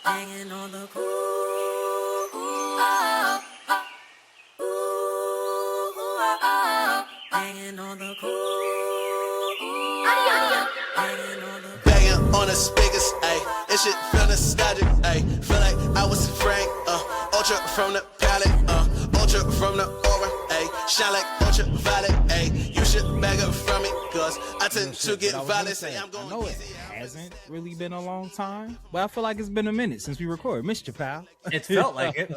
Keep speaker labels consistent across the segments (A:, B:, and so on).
A: Hanging on the hanging on the
B: Banging on the speakers, ayy. This shit feel nostalgic, ayy. Feel like I was Frank, ultra from the palette, ultra from the aura, ayy. Shine like ultraviolet, ayy. You should bag up from me, cause I tend to get violent. Say I'm going
C: I know it hasn't really been a long time, but I feel like it's been a minute since we recorded. Missed you, pal.
D: It felt like it.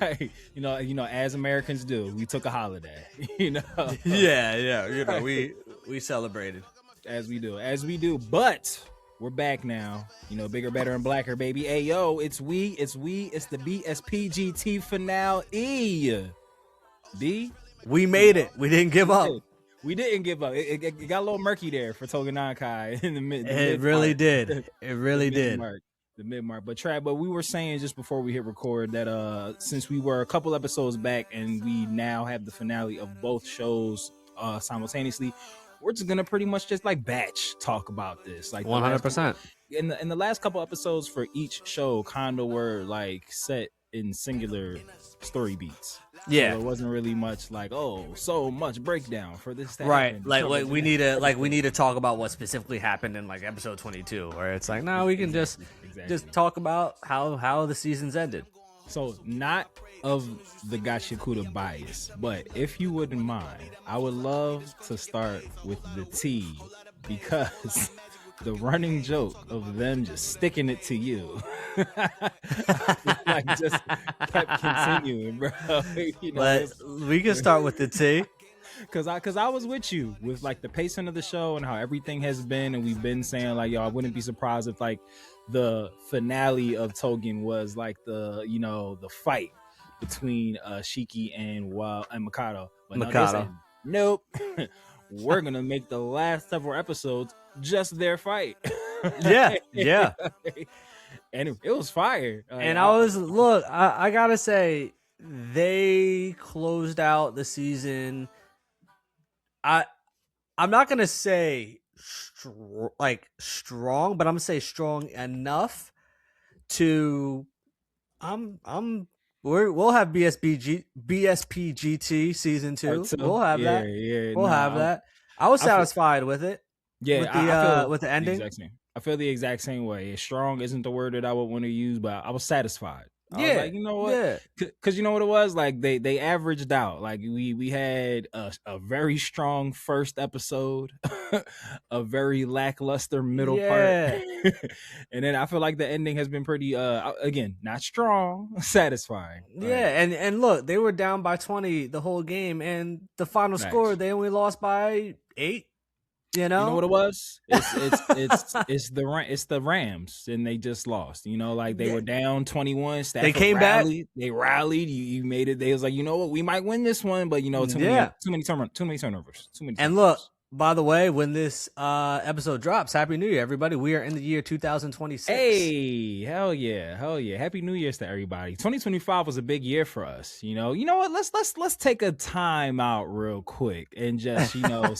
C: Hey, you know, as Americans do, we took a holiday.
D: Yeah. We celebrated.
C: As we do. But we're back now. Bigger, better, and blacker, baby. Hey, yo, it's the BSPGT finale. B.
D: We made it. We didn't give up.
C: We didn't give up. It got a little murky there for Tougen Anki in the mid.
D: It really did. It really did.
C: The mid-mark. But we were saying just before we hit record that since we were a couple episodes back and we now have the finale of both shows simultaneously, we're just gonna pretty much just like batch talk about this. Like
D: 100%.
C: In the last couple episodes for each show kind of were like set in singular story beats.
D: Yeah,
C: so it wasn't really much like so much breakdown for this to
D: right
C: happen.
D: like we need to talk about what specifically happened in like episode 22, where it's like no, we can just talk about how the seasons ended.
C: So not of the Gachiakuta bias, but if you wouldn't mind, I would love to start with the T, because the running joke of them just sticking it to you like just kept continuing, bro.
D: But we can start with the T.
C: Cause I was with you with like the pacing of the show and how everything has been, and we've been saying like, yo, I wouldn't be surprised if like the finale of Tougen was like the fight between Shiki and Mikado. But no, they said, nope. We're gonna make the last several episodes just their fight.
D: Yeah.
C: And it was fire.
D: And I gotta say, they closed out the season. I'm not gonna say strong, but I'm gonna say strong enough to we'll have BSPGT season 2. We'll have that. Yeah, we'll have that. I was satisfied with it.
C: Yeah,
D: with the ending.
C: I feel the exact same way. Strong isn't the word that I would want to use, but I was satisfied. I was like, you know what?
D: Yeah.
C: Because you know what it was? Like they averaged out. Like we had a very strong first episode, a very lackluster middle part. And then I feel like the ending has been pretty again, not strong, satisfying.
D: Yeah, right? and look, they were down by 20 the whole game, and the final score they only lost by 8. You know
C: what it was? It's the Rams, and they just lost. Like they were down 21. Stafford
D: they came back.
C: They rallied. You made it. They was like, you know what? We might win this one, but too many turnovers.
D: And look, by the way, when this episode drops, Happy New Year, everybody. We are in the year 2026.
C: Hey, hell yeah. Happy New Year's to everybody. 2025 was a big year for us. You know what? Let's take a time out real quick and just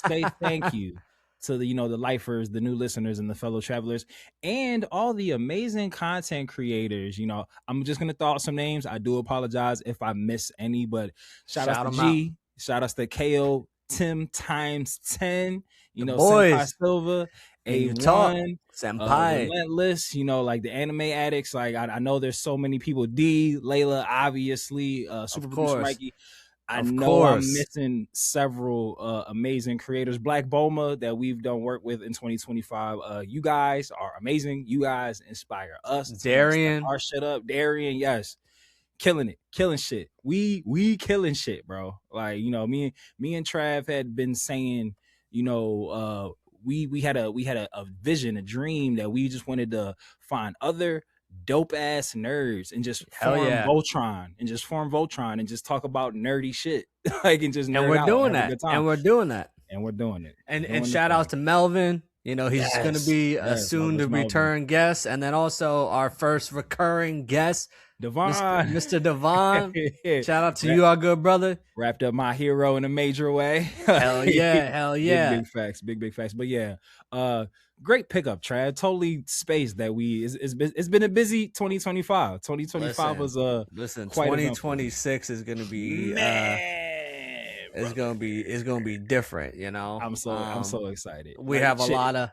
C: say thank you to the lifers, the new listeners, and the fellow travelers, and all the amazing content creators. I'm just gonna throw out some names. I do apologize if I miss any, but shout out to G, shout outs to KO, Tim times 10, Senpai Silva, A1,
D: Senpai,
C: Relentless, like the anime addicts. Like I know there's so many people. D, Layla, obviously, Super Producer Mikey. I know I'm missing several amazing creators. Black Boma that we've done work with in 2025. You guys are amazing. You guys inspire us.
D: Darian,
C: our shit up. Darian, yes, killing shit. We killing shit, bro. Like me and Trav had been saying, we had a vision, a dream that we just wanted to find other dope ass nerds and just form Voltron and just talk about nerdy shit.
D: We're doing that. And shout outs to Melvin. He's going to be a soon to return guest, and then also our first recurring guest,
C: Devon.
D: Mr. Devon. Shout out to you, our good brother.
C: Wrapped up my hero in a major way.
D: Hell yeah.
C: Big facts. But yeah, great pickup, Trav. Totally spaced that it's been a busy 2025. 2025 was
D: listen.
C: quite
D: 2026 is gonna be it's gonna be different. You know,
C: I'm so excited.
D: We have a lot of.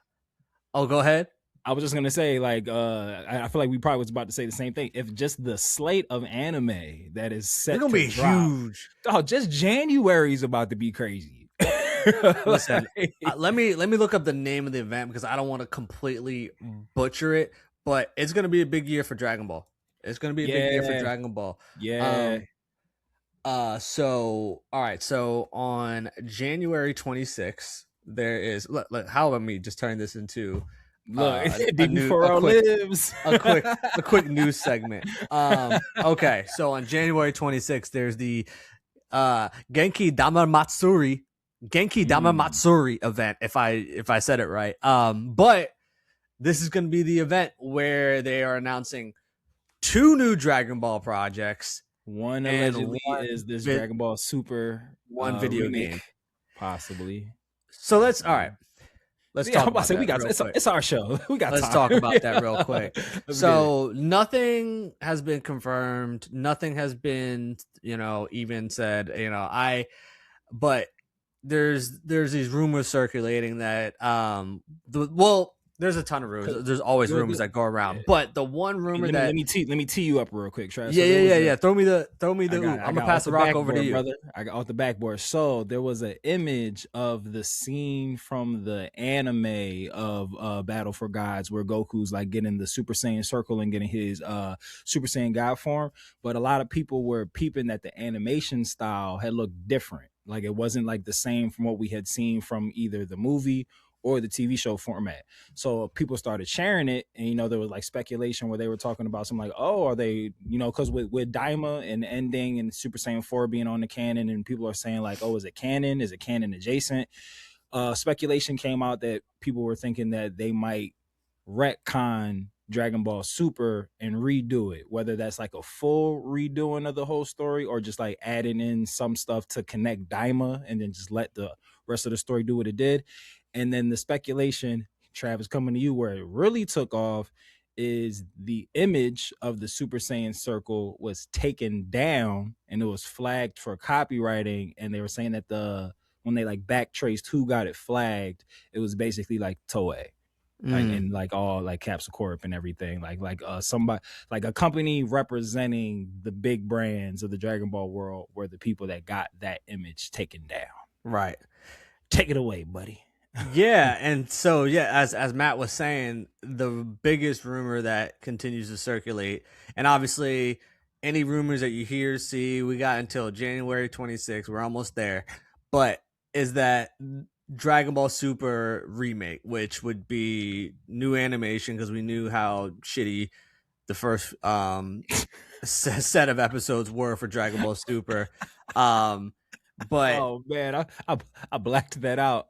D: Oh, go ahead.
C: I was just gonna say, like, I feel like we probably was about to say the same thing. If just the slate of anime that is set,
D: it's gonna be huge.
C: Oh, just January's about to be crazy.
D: Listen, let me look up the name of the event because I don't want to completely butcher it. But it's gonna be a big year for Dragon Ball. It's gonna be a big year for Dragon Ball.
C: Yeah.
D: So all right. So on January 26th, there is. Look, how about me just turning this into.
C: Look, a
D: quick news segment. Okay, so on January 26th, there's the Genki Dama Matsuri event. If I said it right. But this is going to be the event where they are announcing 2 new Dragon Ball projects.
C: One allegedly is this Dragon Ball Super
D: video game,
C: possibly.
D: So let's talk about
C: that. It's our show.
D: Let's talk about that real quick. So nothing has been confirmed. Nothing has been, even said. But there's these rumors circulating that there's a ton of rumors. There's always rumors that go around. But the one rumor
C: let me tee you up real quick, Travis.
D: Yeah. Throw me the I'm gonna pass the rock over to you,
C: brother. I got off the backboard. So there was an image of the scene from the anime of Battle for Gods where Goku's like getting the Super Saiyan circle and getting his Super Saiyan God form. But a lot of people were peeping that the animation style had looked different. Like it wasn't like the same from what we had seen from either the movie or the TV show format. So people started sharing it, and there was like speculation where they were talking about something like, oh, are they, because with Daima and ending and Super Saiyan 4 being on the canon, and people are saying like, oh, is it canon? Is it canon adjacent? Speculation came out that people were thinking that they might retcon Dragon Ball Super and redo it, whether that's like a full redoing of the whole story or just like adding in some stuff to connect Daima and then just let the rest of the story do what it did. And then the speculation, Travis, coming to you, where it really took off is the image of the Super Saiyan circle was taken down and it was flagged for copywriting. And they were saying that when they like backtraced who got it flagged, it was basically like Toei. Like, and like all like Capsule Corp and everything, like somebody, like a company representing the big brands of the Dragon Ball world were the people that got that image taken down.
D: Right.
C: Take it away, buddy.
D: Yeah, and so as Matt was saying, the biggest rumor that continues to circulate, and obviously any rumors that you hear, see, we got until January 26th, we're almost there, but is that Dragon Ball Super remake, which would be new animation because we knew how shitty the first set of episodes were for Dragon Ball Super. But
C: oh man, I blacked that out.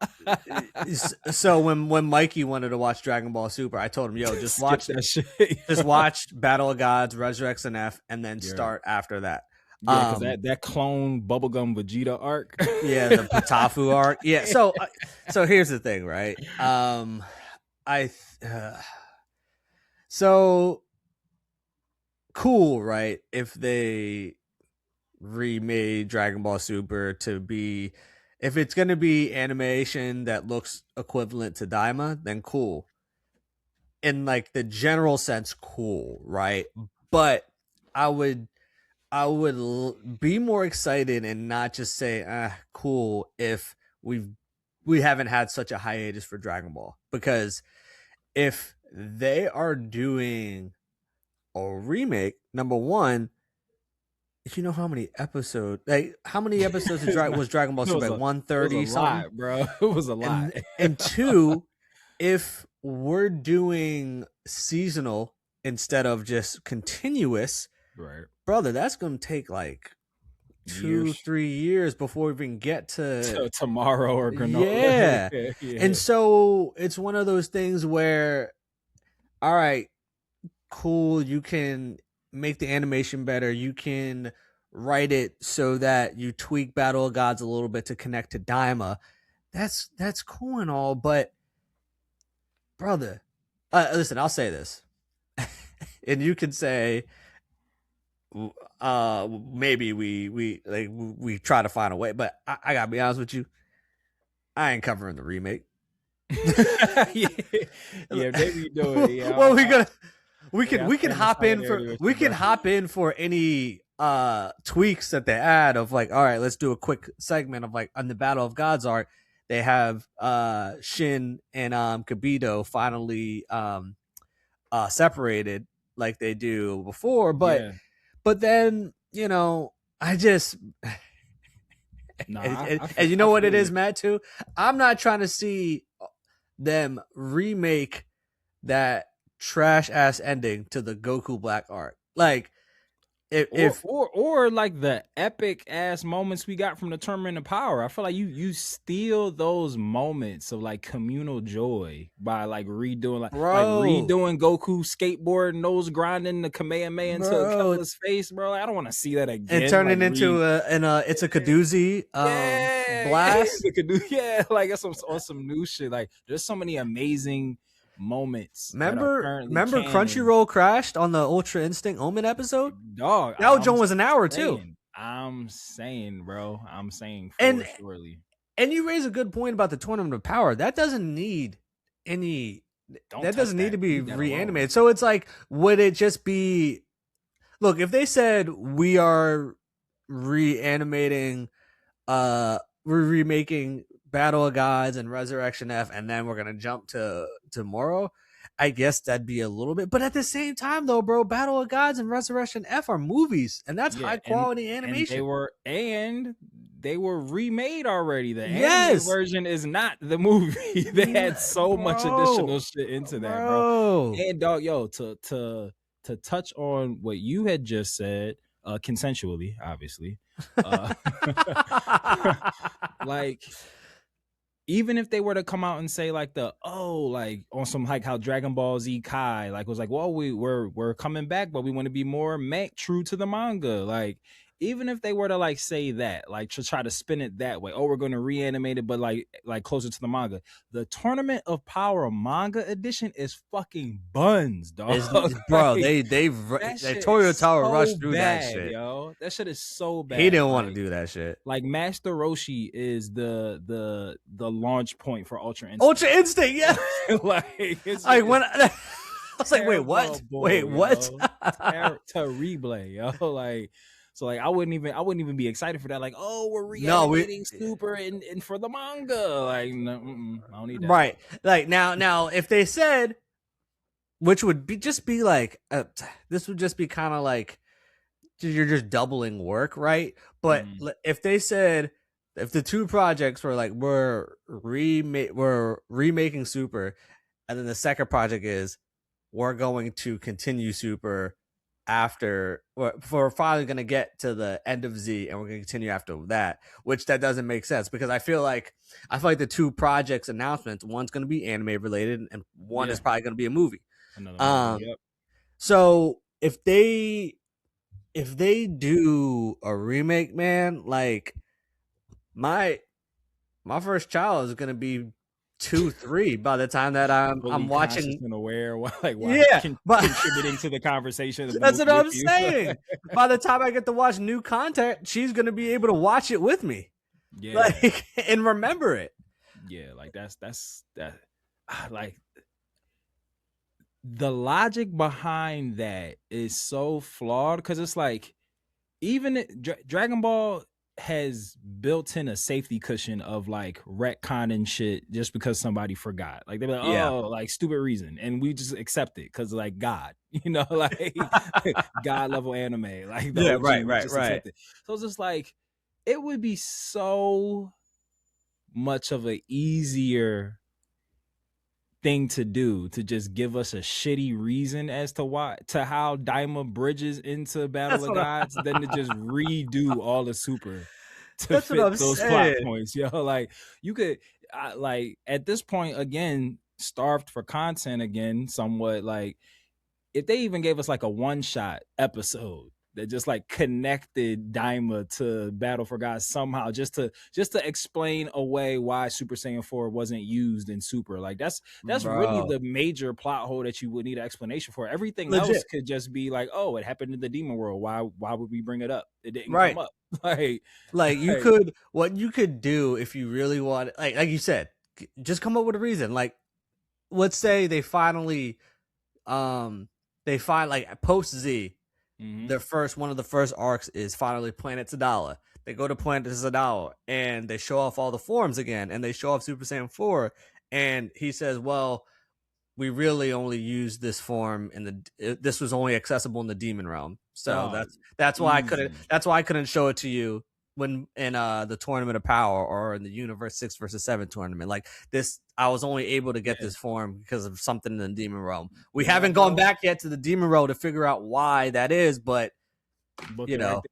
D: So when Mikey wanted to watch Dragon Ball Super, I told him, "Yo, just watch
C: that shit.
D: Just watch Battle of Gods, Resurrection NF, and then start after that."
C: Yeah, because that clone Bubblegum Vegeta arc.
D: Yeah, the Patafu arc. Yeah. So here's the thing, right? So cool, right? If they remade Dragon Ball Super to be, if it's going to be animation that looks equivalent to Daima, then cool. In like the general sense, cool, right? But I would be more excited and not just say cool if we haven't had such a hiatus for Dragon Ball, because if they are doing a remake, number one, if you know how many episodes was Dragon Ball Super? 130 something,
C: bro. It was a lot.
D: And two, if we're doing seasonal instead of just continuous,
C: right,
D: brother, that's gonna take like 2-3 years before we even get to
C: tomorrow or granola.
D: Yeah. And so it's one of those things where, all right, cool, you can make the animation better, you can write it so that you tweak Battle of Gods a little bit to connect to Daima. That's cool and all, but brother. Listen, I'll say this, and you can say, maybe we try to find a way, but I gotta be honest with you, I ain't covering the remake.
C: yeah, maybe do it. Yeah,
D: well, we can hop in for any tweaks that they add of like, all right, let's do a quick segment of like on the Battle of Gods arc. They have Shin and Kibito finally separated like they do before, but then I just and you know what it is, Matt, too? I'm not trying to see them remake that trash ass ending to the Goku Black arc. Like,
C: or like the epic ass moments we got from the Tournament of Power. I feel like you steal those moments of like communal joy by like redoing Goku skateboard nose grinding the Kamehameha into Kella's face, bro. I don't want to see that again.
D: And turning into it's a Kaduzi blast.
C: Yeah, like that's some new shit. Like there's so many amazing moments.
D: Remember Crunchyroll crashed on the Ultra Instinct Omen episode?
C: Dog,
D: that Joan was an hour too.
C: I'm saying, bro. Surely.
D: And you raise a good point about the Tournament of Power. That doesn't need any. That doesn't need to be reanimated. So it's like, would it just be? Look, if they said we are reanimating, we're remaking Battle of Gods and Resurrection F, and then we're gonna jump to tomorrow, I guess that'd be a little bit. But at the same time, though, bro, Battle of Gods and Resurrection F are movies, and that's high quality animation.
C: And they were remade already. The anime version is not the movie. They had so much additional shit into that, bro. And dog, to touch on what you had just said, consensually, obviously, like. Even if they were to come out and say like like on some like how Dragon Ball Z Kai like was like, well, we're coming back, but we want to be more true to the manga. Like even if they were to like say that, like to try to spin it that way, we're going to reanimate it, but like closer to the manga. The Tournament of Power manga edition is fucking buns, dog.
D: Bro, Toyotawa rushed through that shit,
C: yo. That shit is so bad.
D: He didn't want to do that shit.
C: Like Master Roshi is the launch point for Ultra Instinct.
D: Ultra Instinct, yeah.
C: When
D: I was like, wait, what?
C: Terrible, yo. Like. So like I wouldn't even be excited for that. Like, we're reanimating Super and for the manga. Like, no, I don't need that.
D: Right. Like now, if they said, which would be like, this would just be kind of like you're just doubling work, right? But if they said, if the two projects were like we're remaking Super, and then the second project is we're going to continue Super. After we're finally going to get to the end of Z and we're going to continue after that, which that doesn't make sense because I feel like the two projects announcements, one's going to be anime related and one is probably going to be a movie. So if they do a remake, man, like my first child is going to be 2-3 by the time that I'm watching
C: and aware contributing to the conversation.
D: That's what I'm saying. By the time I get to watch new content, she's gonna be able to watch it with me, and remember it.
C: Yeah, like that's that. Like the logic behind that is so flawed because it's like even Dragon Ball has built in a safety cushion of like retconning shit just because somebody forgot. Like they're like, like stupid reason, and we just accept it because like God, like God level anime, like right. So it's just like it would be so much of an easier thing to do to just give us a shitty reason as to how Daima bridges into Battle of Gods than to just redo all the Super to fit those plot points. Like you could like at this point again, starved for content again somewhat, like if they even gave us like a one-shot episode that just like connected Daima to Battle for God somehow, just to explain away why Super Saiyan 4 wasn't used in Super. Like that's really
D: Bro.
C: the major plot hole that you would need an explanation for. Everything
D: Legit.
C: else could just be like, oh, it happened in the demon world. Why would we bring it up? It didn't
D: Right.
C: come up. Like
D: you could, what you could do if you really want, like you said, just come up with a reason. Like, let's say they finally, they find like post Z, their one of the first arcs is finally Planet Sadala. They go to Planet Sadala and they show off all the forms again, and they show off Super Saiyan 4, and he says, well, we really only used this form this was only accessible in the demon realm. So that's why I couldn't show it to you when in the Tournament of Power or in the Universe 6 versus 7 tournament. Like this, I was only able to get this form because of something in the demon realm. We haven't gone back yet to the demon realm to figure out why that is, but you know,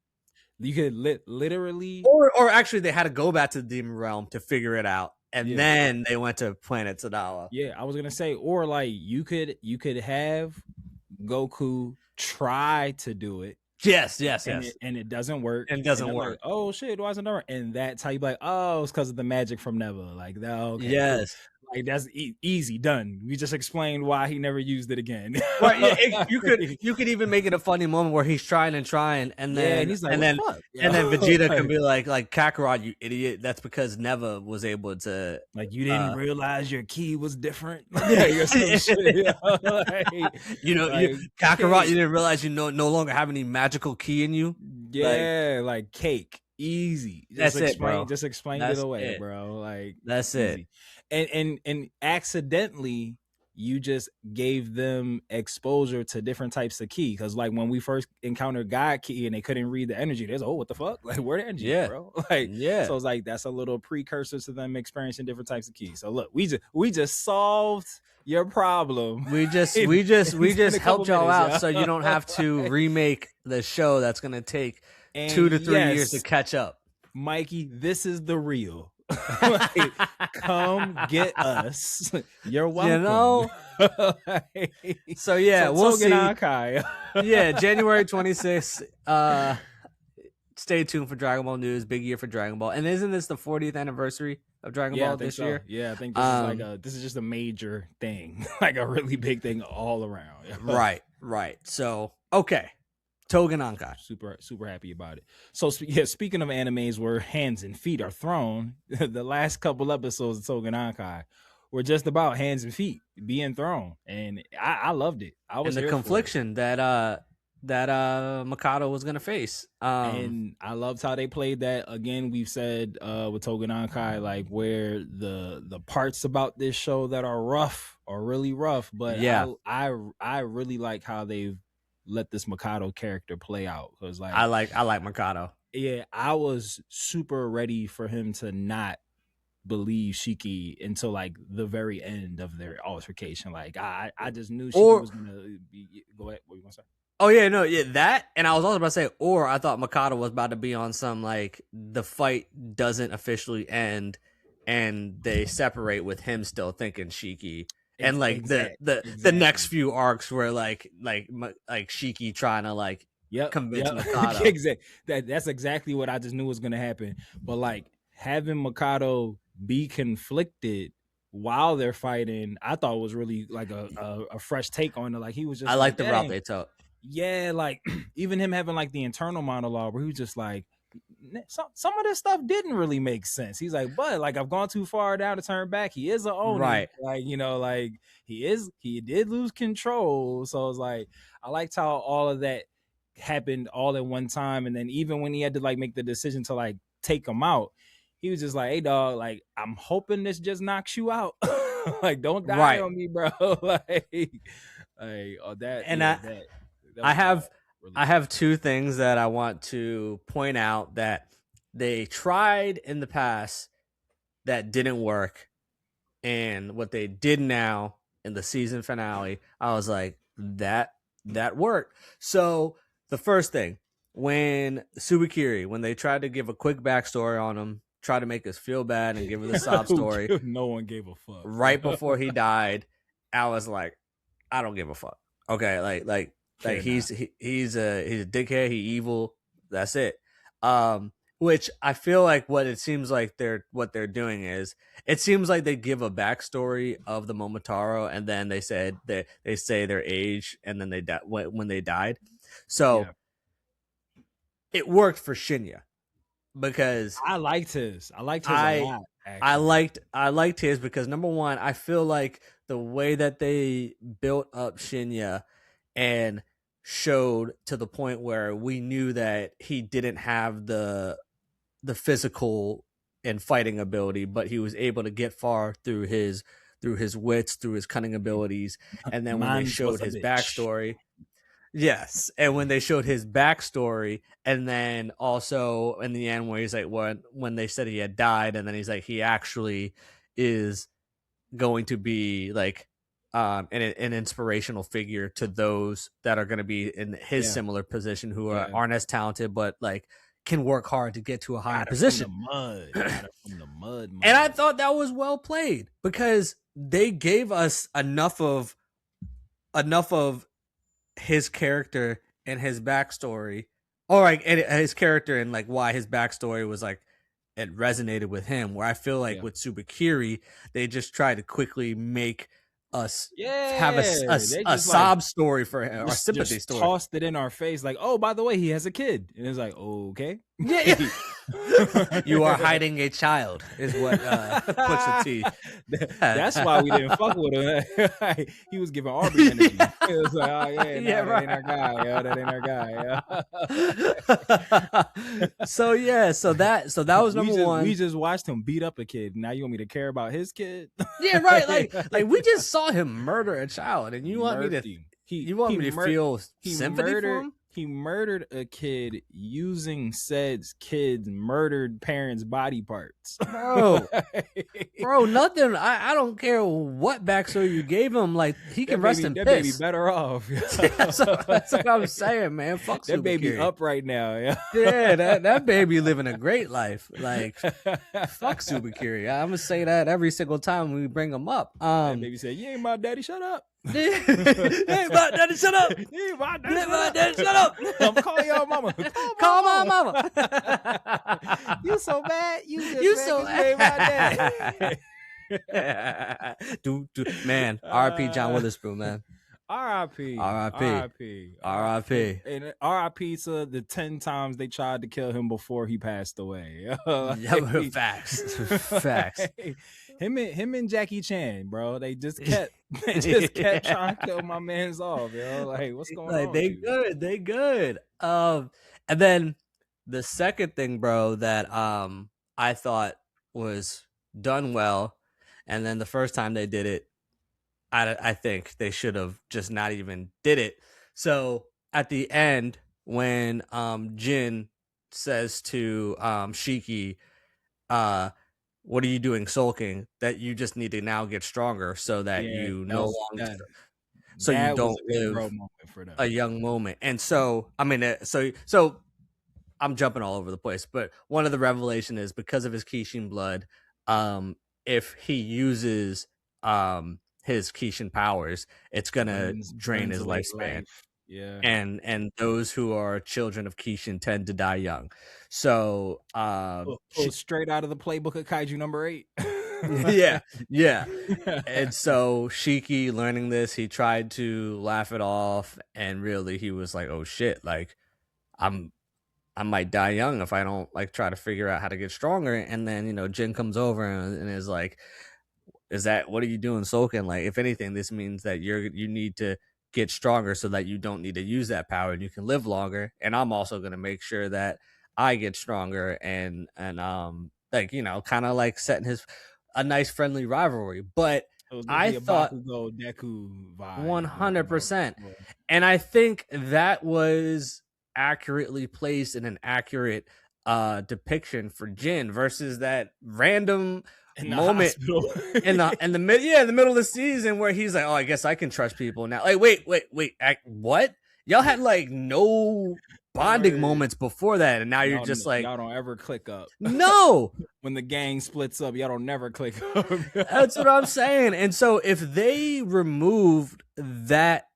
C: you could literally,
D: or actually they had to go back to the demon realm to figure it out. And then they went to Planet Sadala.
C: Yeah, I was gonna say, or like you could have Goku try to do it.
D: Yes.
C: And it doesn't work.
D: And it doesn't work.
C: Like, oh shit, why isn't it work? And that's how you be like, oh, it's because of the magic from Never. Like, okay,
D: yes.
C: Cool. Like that's easy, done. We just explained why he never used it again.
D: Right? Yeah, you could even make it a funny moment where he's trying, and then
C: and he's like,
D: and then
C: fuck?
D: Vegeta can be like Kakarot, you idiot. That's because Neva was able to,
C: like, you didn't realize your key was different.
D: Yeah,
C: shit,
D: Kakarot, you didn't realize you no longer have any magical key in you.
C: Yeah, like cake. Easy.
D: That's it, bro.
C: Just explain it away, bro. Like
D: that's
C: easy.
D: it.
C: And accidentally you just gave them exposure to different types of ki. Because like when we first encountered God Ki and they couldn't read the energy, there's what the fuck? Like where the energy, bro? Like so it's like that's a little precursor to them experiencing different types of ki. So look, we just solved your problem.
D: We just helped y'all out so you don't have to remake the show that's gonna take 2 to 3 years to catch up.
C: Mikey, this is the real. Like, come get us. You're welcome.
D: So yeah, we'll see.
C: Anki.
D: Yeah, January 26th. Stay tuned for Dragon Ball news. Big year for Dragon Ball. And isn't this the 40th anniversary of Dragon Ball this year?
C: Yeah, I think this is just a major thing, like a really big thing all around.
D: Right. So okay. Tougen Anki.
C: Super happy about it. So speaking of animes where hands and feet are thrown, the last couple episodes of Tougen Anki were just about hands and feet being thrown, and I loved it. I was
D: and the confliction that Mikado was gonna face.
C: And I loved how they played that. Again, we've said with Tougen Anki, like where the parts about this show that are rough are really rough, but I really like how they've let this Mikado character play out, because like
D: I like Mikado.
C: Yeah, I was super ready for him to not believe Shiki until like the very end of their altercation. Like I just knew Shiki was gonna be. Go ahead. What you want to say?
D: Oh yeah, no, yeah, that, and I was also about to say, or I thought Mikado was about to be on some like the fight doesn't officially end, and they separate with him still thinking Shiki. And like the next few arcs where like Shiki trying to like convince Mikado.
C: That's exactly what I just knew was gonna happen. But like having Mikado be conflicted while they're fighting, I thought was really like a fresh take on it. Like he was just,
D: I like the route they took.
C: Yeah, like even him having like the internal monologue where he was just like, some of this stuff didn't really make sense. He's like, but like I've gone too far down to turn back. He is an owner,
D: right?
C: Like like he did lose control. So it's like I liked how all of that happened all at one time, and then even when he had to like make the decision to like take him out, he was just like, hey dog, like I'm hoping this just knocks you out. Like don't die on me, bro. That. And
D: I have two things that I want to point out that they tried in the past that didn't work, and what they did now in the season finale, I was like, that worked. So the first thing, when Subakiri, when they tried to give a quick backstory on him, try to make us feel bad and give us a sob story,
C: no one gave a fuck.
D: Right before he died, I was like, I don't give a fuck. Okay, like Like he's a dickhead. He evil. That's it. Which I feel like what it seems like they're doing is it seems like they give a backstory of the Momotaro and then they say their age and then they when they died. So it worked for Shinya because
C: I liked his. I liked his a lot.
D: Actually. I liked his because number one, I feel like the way that they built up Shinya and showed to the point where we knew that he didn't have the physical and fighting ability, but he was able to get far through his wits, through his cunning abilities. And then when they showed his backstory, yes, and when they showed his backstory, and then also in the end where he's like, when they said he had died, and then he's like, he actually is going to be like an inspirational figure to those that are going to be in his similar position who aren't as talented, but like can work hard to get to a higher position. From the mud. And I thought that was well played because they gave us enough of his character and his backstory, or like his character and like why his backstory was like it resonated with him. Where I feel like with Tsubakiri, they just tried to quickly make us have a sob story for him, or sympathy story.
C: Tossed it in our face, like, oh, by the way, he has a kid, and it's like, okay,
D: you are hiding a child, is what puts the T.
C: That's why we didn't fuck with him. He was giving Aubrey energy. It was like, oh yeah, that ain't our guy, yo. That ain't our guy, yo. So that was number one. We just watched him beat up a kid. Now you want me to care about his kid?
D: Yeah, right. Like we just saw him murder a child, and you want me to feel sympathy for him?
C: He murdered a kid using said kid's murdered parents' body parts.
D: Bro, nothing. I don't care what backstory you gave him. Like, he can rest in peace.
C: That baby better off.
D: That's what I'm saying, man. Fuck
C: that baby up right now.
D: Yeah, that baby living a great life. Like, fuck Tsubakiri. I'm gonna say that every single time we bring him up.
C: That baby said, "You ain't my daddy. Shut up."
D: Hey, my daddy, shut up!
C: Hey, my
D: daddy, shut up!
C: I'm calling your mama.
D: Call my mama.
C: You so bad.
D: You so
C: bad.
D: Man, R.I.P. John Witherspoon, man.
C: R.I.P. And R.I.P. to the 10 times they tried to kill him before he passed away.
D: Facts.
C: Him and Jackie Chan, bro. They just kept trying to kill my man's off, yo. Like, what's going on?
D: They good. And then the second thing, bro, that I thought was done well, and then the first time they did it, I think they should have just not even did it. So at the end, when Jin says to Shiki, what are you doing sulking? That you just need to now get stronger so that you no longer, so you don't live a young moment. And so, I mean, so I'm jumping all over the place, but one of the revelation is because of his Kishin blood, if he uses his Kishin powers, it's gonna drain his lifespan.
C: Yeah,
D: and those who are children of Kishin tend to die young. So
C: straight out of the playbook of Kaiju number 8.
D: yeah. And so Shiki, learning this, he tried to laugh it off, and really he was like, oh shit, like I might die young if I don't like try to figure out how to get stronger. And then Jin comes over and is like, what are you doing sulking? Like, if anything, this means that you need to get stronger so that you don't need to use that power and you can live longer. And I'm also going to make sure that I get stronger and like, kind of like setting a nice friendly rivalry. But I thought
C: Deku vibe,
D: 100%. And I think that was accurately placed in an accurate depiction for Jin versus that random moment in the middle of the season where he's like, oh, I guess I can trust people now. Like, wait, what? Y'all had like no bonding moments before that, and now you're just like,
C: y'all don't ever click up.
D: No.
C: When the gang splits up, y'all don't never click up.
D: That's what I'm saying. And so if they removed that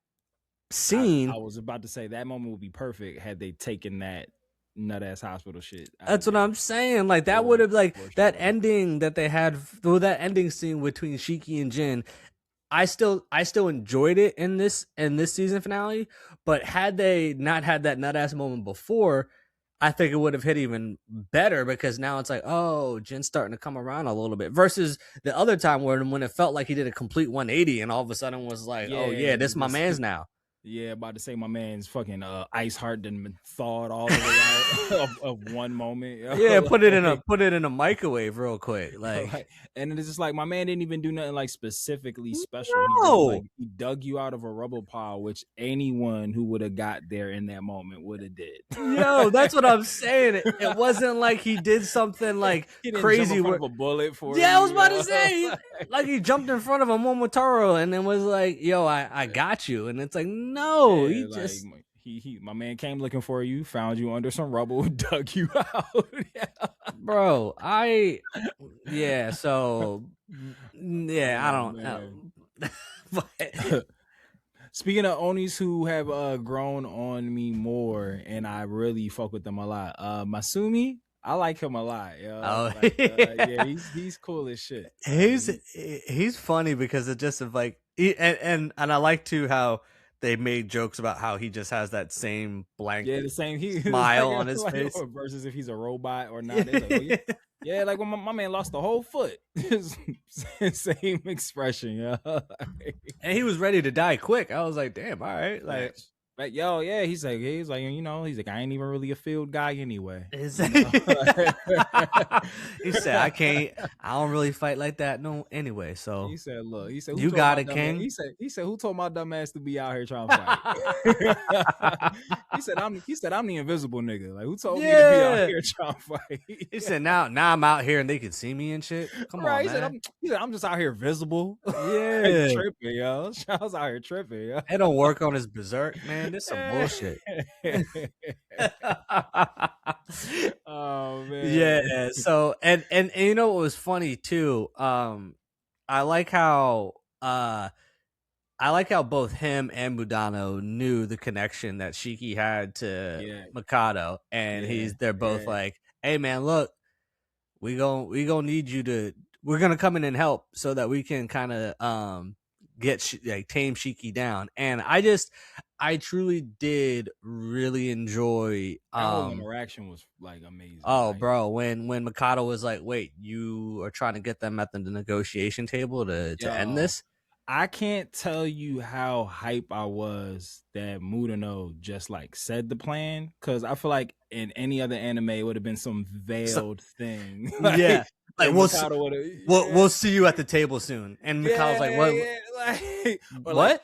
D: scene.
C: I was about to say that moment would be perfect had they taken that nut ass hospital shit.
D: That's what I'm saying. Like that would have that ending that they had, that ending scene between Shiki and Jin. I still enjoyed it in this season finale, but had they not had that nut ass moment before, I think it would have hit even better, because now it's like, oh, Jin's starting to come around a little bit, versus the other time when it felt like he did a complete 180 and all of a sudden was like, oh yeah, this my man's now.
C: Yeah, about to say my man's fucking ice heart done been thawed all the way out of one moment.
D: Yeah, put it in a microwave real quick, like
C: and it's just like my man didn't even do nothing like specifically special.
D: No.
C: He dug you out of a rubble pile, which anyone who would have got there in that moment would have did.
D: Yo, that's what I'm saying. It wasn't like he did something like
C: he didn't
D: crazy
C: jump in front of a bullet for
D: Yeah,
C: you,
D: I was about to say, like he jumped in front of a Momotaro and then was like, yo, I got you. And it's like, no,
C: Yeah,
D: he
C: like,
D: just
C: my man came looking for you, found you under some rubble, dug you out.
D: bro, so yeah, I don't know. But
C: speaking of Onis who have grown on me more, and I really fuck with them a lot. Masumi, I like him a lot. Yo.
D: Oh,
C: yeah, he's cool as shit.
D: He's funny because it just like and I like too how they made jokes about how he just has that same blank
C: the same
D: smile on his face
C: versus if he's a robot or not. Like, yeah, like when my man lost the whole foot, same expression. Yeah,
D: and he was ready to die quick. I was like, damn, all right,
C: like yo, yeah, he's like, he's like, I ain't even really a field guy anyway.
D: He said, I don't really fight like that, no. Anyway, so
C: he said, look, he said,
D: you got it, King.
C: He said, who told my dumb ass to be out here trying to fight? he said, I'm the invisible nigga. Like, who told me to be out here trying to fight?
D: He said, now I'm out here and they can see me and shit. Come on, man.
C: He said, I'm just out here visible.
D: Yeah,
C: tripping, yo. I was out here tripping, yo.
D: It don't work on his berserk, man. This some bullshit.
C: Oh man.
D: Yeah. So and you know what was funny too? I like how both him and Budano knew the connection that Shiki had to Mikado, and they're both like, hey man, look, we gonna need you to, we're gonna come in and help so that we can kind of tame Shiki down. And I truly did really enjoy
C: that whole interaction was like amazing.
D: Oh,
C: like,
D: bro, when Mikado was like, wait, you are trying to get them at the negotiation table to end this?
C: I can't tell you how hype I was that Mudano just like said the plan, because I feel like in any other anime it would have been some veiled thing.
D: Yeah. Like we'll see you at the table soon. And Mikado's like, what?
C: What?
D: Like,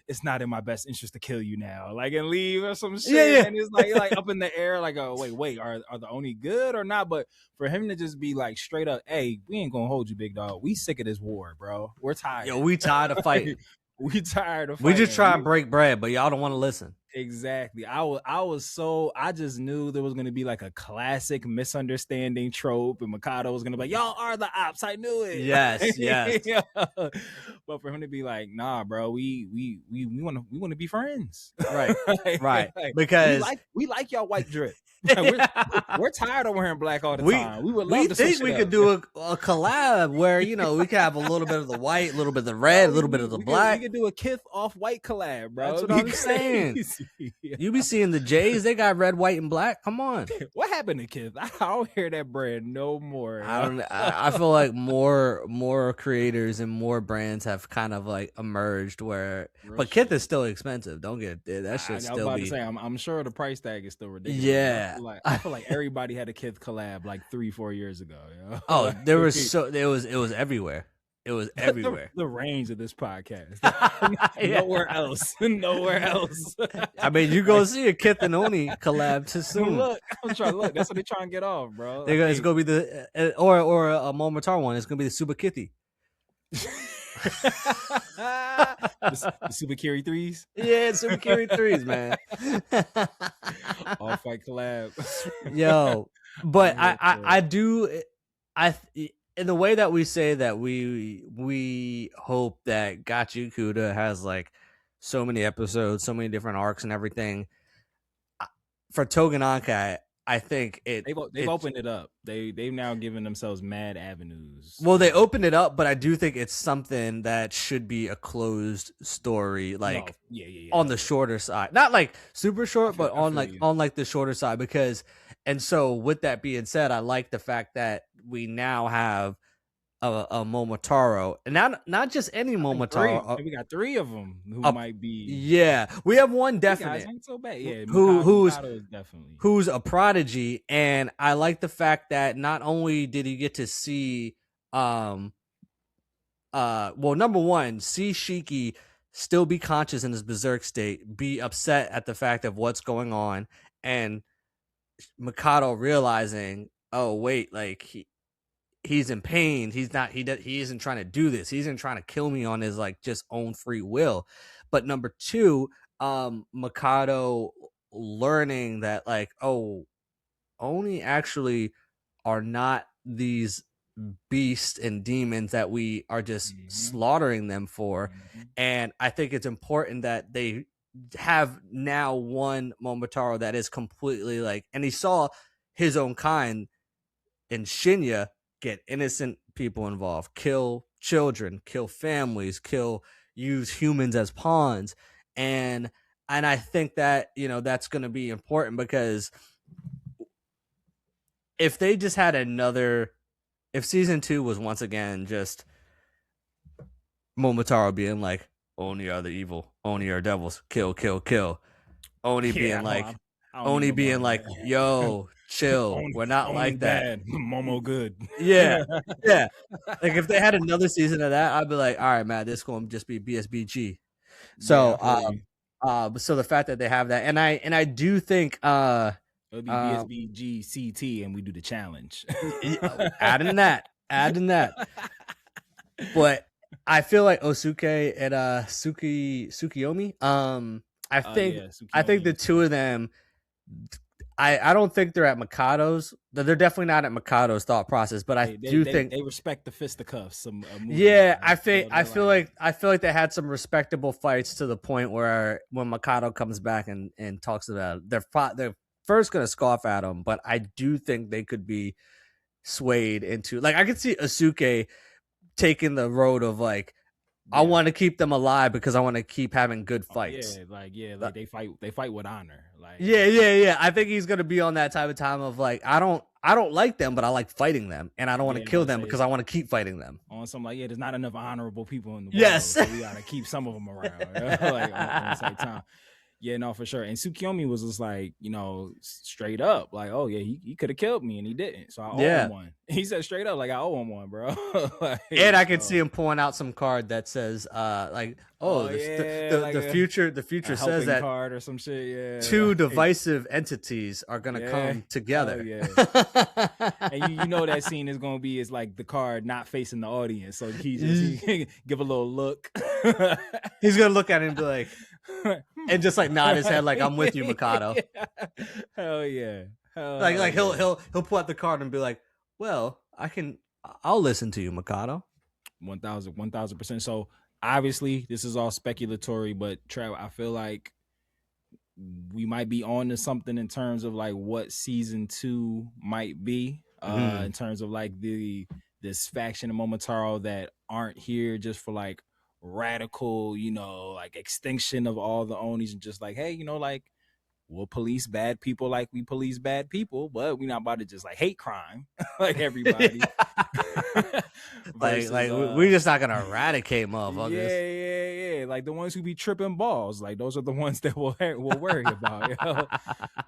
C: it's not in my best interest to kill you now. Like, and leave or some shit.
D: Yeah.
C: And it's like up in the air, like, oh, wait, are the Oni good or not? But for him to just be like straight up, hey, we ain't gonna hold you, big dog. We sick of this war, bro. We're tired.
D: Yo, we tired of fighting.
C: We tired of fighting.
D: We just try and break bread, but y'all don't want to listen.
C: Exactly. I just knew there was gonna be like a classic misunderstanding trope, and Mikado was gonna be like, y'all are the ops. I knew it.
D: Yes.
C: Yeah. But for him to be like, nah, bro, we wanna be friends.
D: Right. Right.
C: Like,
D: because
C: we like y'all white drip. Like, we're tired of wearing black all the time. We would love to
D: think we could do a collab where, we could have a little bit of the white, a little bit of the red, a little bit of the black.
C: We could do a Kith off-white collab, bro.
D: That's what I'm saying. You be seeing the Jays, they got red, white, and black. Come on.
C: What happened to Kith? I don't hear that brand no more.
D: I feel like more creators and more brands have kind of like emerged where, but Kith is still expensive. Don't get it. That should still be. I was about to say,
C: I'm sure the price tag is still ridiculous.
D: Yeah.
C: I feel like everybody had a Kith collab like 3-4 years ago.
D: Oh, it was everywhere. It was everywhere.
C: The range of this podcast. Nowhere else.
D: I mean, you go see a Kith and Oni collab too soon.
C: Look, I'm trying to look. That's what they're trying to get off, bro.
D: It's gonna be the or a Momotaro one. It's gonna be the Super Kitty.
C: the Super Kiri 3s.
D: Yeah, Super Kiri 3s, man.
C: All fight collab.
D: Yo, but I in the way that we say that we hope that Gachiakuta has like so many episodes, so many different arcs and everything. For Tougen Anki, I think
C: they've opened it up. They've now given themselves mad avenues.
D: Well, they opened it up, but I do think it's something that should be a closed story, like on the shorter side, not like super short, but on like the shorter side. Because, and so with that being said, I like the fact that we now have a Momotaro, and not just any Momotaro.
C: We got 3 of them who might be.
D: Yeah, we have one definite.
C: Ain't so bad. Yeah,
D: Who's
C: definitely
D: who's a prodigy, and I like the fact that not only did he get to see, well, number one, see Shiki still be conscious in his berserk state, be upset at the fact of what's going on, and Mikado realizing, oh wait, like he's in pain. He isn't trying to do this. He isn't trying to kill me on his like just own free will. But number 2, Mikado learning that like, oh, Oni actually are not these beasts and demons that we are just slaughtering them for. And I think it's important that they have now one Momotaro that is completely like, and he saw his own kind in Shinya get innocent people involved, kill children, kill families, use humans as pawns. And I think that, that's going to be important, because if they just had if season 2 was once again just Momotaro being like, Oni are the evil, Oni are devils, kill, kill, kill. Oni being like, yo, chill. We're not like that.
C: Momo good.
D: Yeah. Yeah. Like if they had another season of that, I'd be like, all right, man, this is going to just be BSBG. So, so the fact that they have that, and I do think,
C: it'll be BSBG CT, and we do the challenge.
D: adding that. But I feel like Osuke and Tsukiyomi. I think the 2 of them. I don't think they're at Mikado's. They're definitely not at Mikado's thought process, but I think
C: they respect the fisticuffs.
D: I feel like they had some respectable fights to the point where when Mikado comes back and talks about it, they're first gonna scoff at him, but I do think they could be swayed into, like, I could see Asuke taking the road of like, I want to keep them alive because I want to keep having good fights.
C: Like they fight with honor. Like
D: I think he's gonna be on that type of time of like, I don't like them, but I like fighting them, and I don't want to kill them because I want to keep fighting them.
C: On some like, there's not enough honorable people in the world.
D: Yes,
C: so we gotta keep some of them around. Like on the same time. Yeah, no, for sure. And Tsukiyomi was just like, straight up, like, oh yeah, he could have killed me and he didn't. So I owe him one. He said straight up, like, I owe him one, bro.
D: And I could see him pulling out some card that says, like, the future says that
C: card or some shit. Yeah,
D: 2 divisive entities are gonna come together.
C: And you know that scene is gonna be is like the card not facing the audience, so he give a little look.
D: He's gonna look at it and be like. And just like nod his head like, I'm with you, Mikado.
C: Hell yeah.
D: Like he'll pull out the card and be like, well, I'll listen to you, Mikado.
C: 1000%. So obviously this is all speculatory, but Trav, I feel like we might be on to something in terms of like what season 2 might be, in terms of like this faction of Momotaro that aren't here just for like radical, like extinction of all the Onis, and just like, hey, like we'll police bad people like we police bad people, but we're not about to just like hate crime like everybody.
D: Versus, we're just not gonna eradicate motherfuckers.
C: Yeah. Like the ones who be tripping balls, like those are the ones that we'll worry about.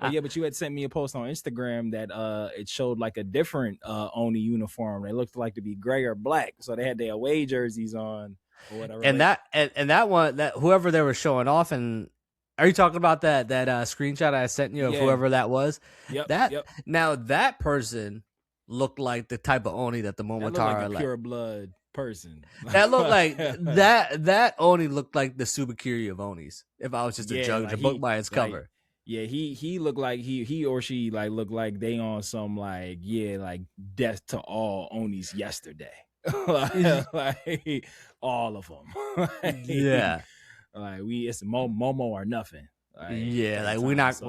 C: But you had sent me a post on Instagram that it showed like a different Oni uniform. They looked like to be gray or black, so they had their away jerseys on. Or whatever,
D: and that one, that whoever they were showing off, and are you talking about that screenshot I sent you of whoever that was? Yep. Now that person looked like the type of Oni that the Momotaro,
C: like a pure blood person.
D: That looked like that Oni looked like the Subakiri of Onis. If I was just to judge a book by its cover.
C: He looked like he or she like looked like they on some like death to all Onis yesterday. like all of them. Like it's Momo or nothing. Like,
D: Yeah, like we not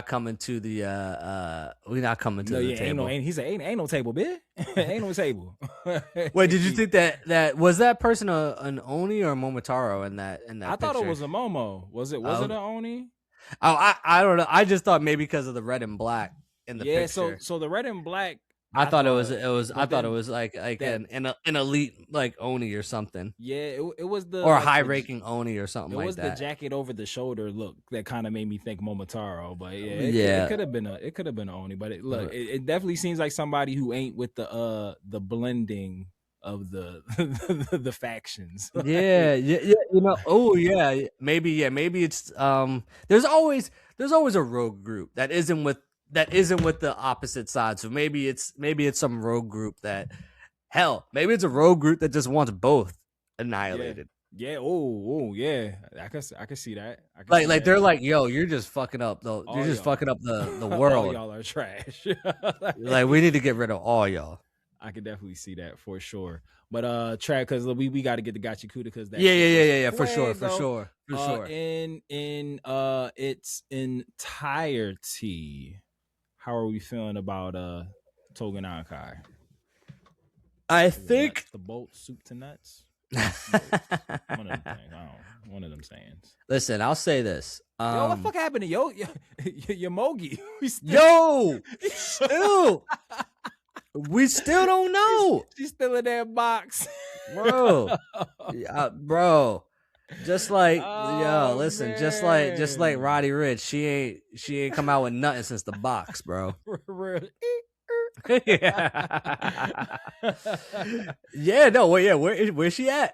D: coming to the we not coming to
C: no,
D: the
C: yeah,
D: table.
C: he said ain't no table, bitch. Ain't no table.
D: Wait, did you think that was that person an Oni or a Momotaro in that
C: I thought it was a Momo. Was it an Oni?
D: Oh, I don't know. I just thought maybe because of the red and black in the picture.
C: So the red and black.
D: I thought it was like an elite like Oni or something.
C: Yeah, it was the
D: or a high ranking Oni or something like that.
C: It was the jacket over the shoulder look that kind of made me think Momotaro, but it could have been an Oni, but it definitely seems like somebody who ain't with the blending of the the factions.
D: Yeah, you know. Oh yeah, maybe it's there's always a rogue group that isn't with the opposite side. So maybe it's some rogue group that maybe it's a rogue group that just wants both annihilated.
C: Yeah. Oh yeah. I can see that.
D: They're like, yo, you're just fucking up though. You're just fucking up the world.
C: All y'all are trash.
D: Like we need to get rid of all y'all.
C: I can definitely see that for sure. But track because we got to get the Gachiakuta because that
D: for sure.
C: In its entirety, how are we feeling about Tougen Anki?
D: I think
C: the bolt soup to nuts. One of them sayings.
D: Listen, I'll say this.
C: Yo, what the fuck happened to Yomogi?
D: We still don't know.
C: She's still in that box,
D: bro. Bro, just like listen, just like Roddy Ricch, she ain't come out with nothing since the box, bro. Where's she at?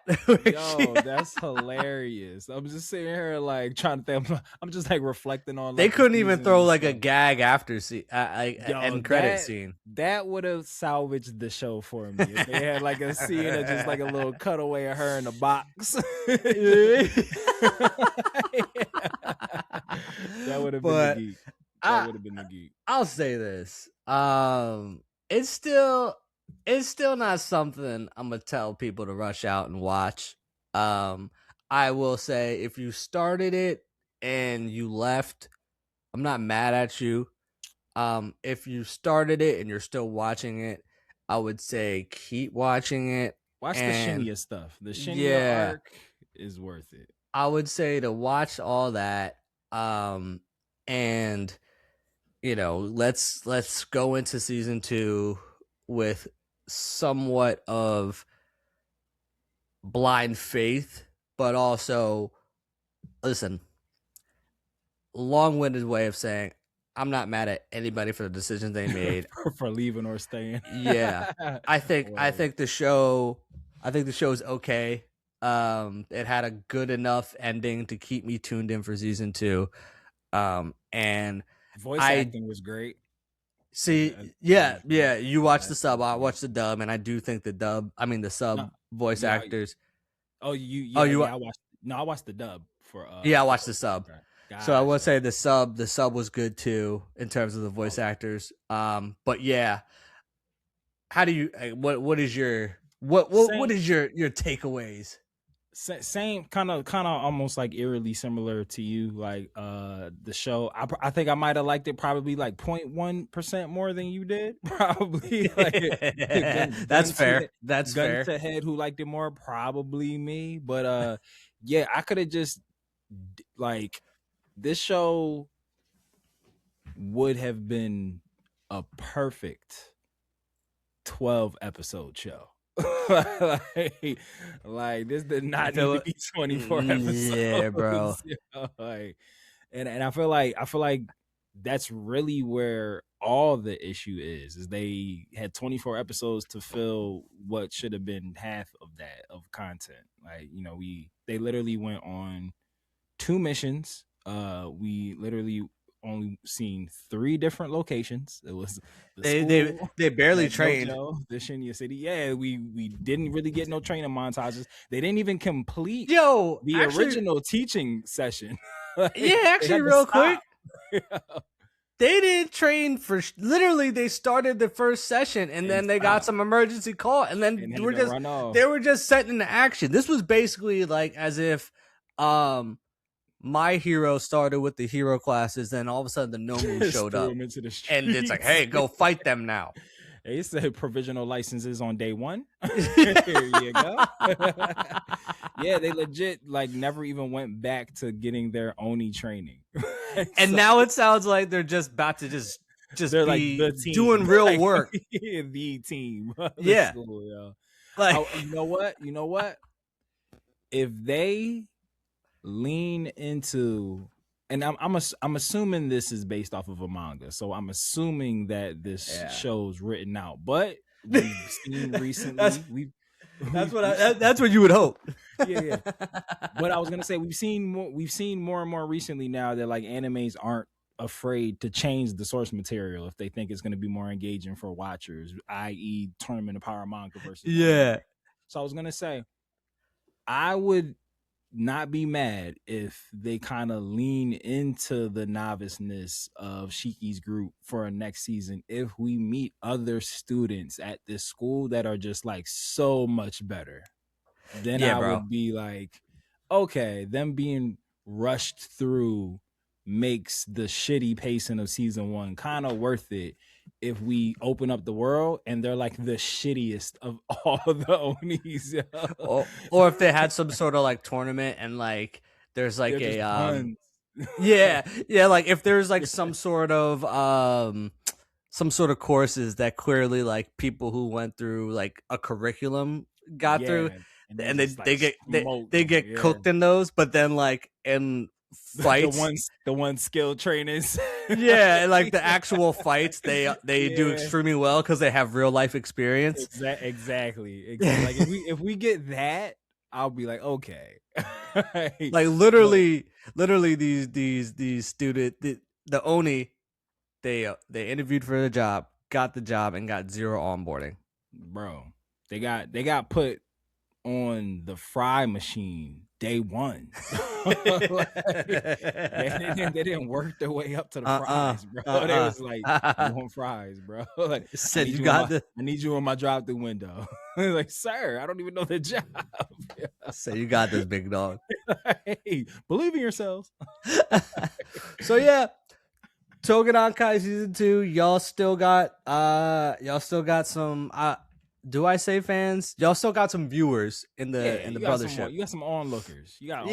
C: That's hilarious. I'm just sitting here like trying to think. I'm just like reflecting on.
D: They couldn't even throw like a gag after end credit scene.
C: That would have salvaged the show for me if they had like a scene of just like a little cutaway of her in a box. That would have been the geek. That would have been the geek.
D: I'll say this. It's still not something I'm gonna tell people to rush out and watch. I will say if you started it and you left, I'm not mad at you. If you started it and you're still watching it, I would say keep watching it.
C: Watch the Shinya stuff. The Shinya arc is worth it.
D: I would say to watch all that. And you know, let's go into season 2 with somewhat of blind faith, but also, listen, long-winded way of saying I'm not mad at anybody for the decisions they made
C: for leaving or staying.
D: Yeah, I think the show is okay. It had a good enough ending to keep me tuned in for season 2. And
C: voice acting was great.
D: See, you watch the sub, I watch the dub, and I do think the sub voice actors.
C: I watched the dub for.
D: I watched the sub.
C: Okay.
D: So I would say the sub was good too in terms of the voice actors. But yeah, how do you? What is your takeaways?
C: Same kind of almost like eerily similar to you, like the show. I think I might have liked it probably like 0.1% more than you did. Probably like,
D: that's fair. That's fair.
C: To head who liked it more, probably me. But yeah, I could have just like this show would have been a perfect 12 episode show. like this did not need to be 24 episodes.
D: Yeah, bro.
C: And I feel like that's really where all the issue is they had 24 episodes to fill what should have been half of that of content. Like, you know, they literally went on 2 missions. We literally only seen 3 different locations. It was
D: they barely trained
C: the Shinya City. Yeah, we didn't really get no training montages. They didn't even complete the original teaching session.
D: Actually, real quick, they didn't train for literally. They started the first session and then they got some emergency call and then they were just set into action. This was basically like as if My hero started with the hero classes, then all of a sudden the Nomu
C: Just
D: showed
C: threw
D: up,
C: him into the
D: and it's like,
C: streets.
D: hey, go fight them now.
C: They said provisional licenses on day 1. Here you go. Yeah, they legit like never even went back to getting their Oni training.
D: And
C: So
D: now it sounds like they're just about to just
C: they're like
D: be
C: the team.
D: doing real
C: Like,
D: work.
C: the team. The
D: Yeah.
C: school, yo.
D: Like,
C: You know what? If they lean into, and I'm assuming this is based off of a manga, so I'm assuming that this show's written out. But we've seen recently,
D: that's what you would hope.
C: yeah. But I was gonna say we've seen more and more recently now that like animes aren't afraid to change the source material if they think it's going to be more engaging for watchers, i.e. Tournament of Power manga versus
D: Yeah.
C: anime. So I was gonna say I would not be mad if they kind of lean into the noviceness of Shiki's group for a next season if we meet other students at this school that are just like so much better. Then
D: Yeah,
C: I
D: bro.
C: would be like, okay, them being rushed through makes the shitty pacing of season 1 kind of worth it if we open up the world and they're like the shittiest of all the Onis.
D: Or if they had some sort of like tournament and like there's like
C: They're just puns.
D: yeah, like if there's like some sort of courses that clearly like people who went through like a curriculum got through, and they get cooked in those, but then like in fights,
C: the one skill trainers,
D: yeah, like the actual fights they do extremely well because they have real life experience.
C: Exactly. Like if we get that, I'll be like, okay.
D: Like literally these student the Oni, they interviewed for the job, got the job, and got 0 onboarding.
C: Bro, they got put on the fry machine day 1. Like, they didn't work their way up to the fries, bro. They was like, "You want fries, bro?" Like,
D: said
C: I need you in my drive-through window. Like, sir, I don't even know the job.
D: Say you got this, big dog.
C: Hey, believe in yourselves.
D: So yeah, Tougen Ankai season 2. Y'all still got some. Do I say fans? Y'all still got some viewers in the brothership.
C: You got some onlookers. You got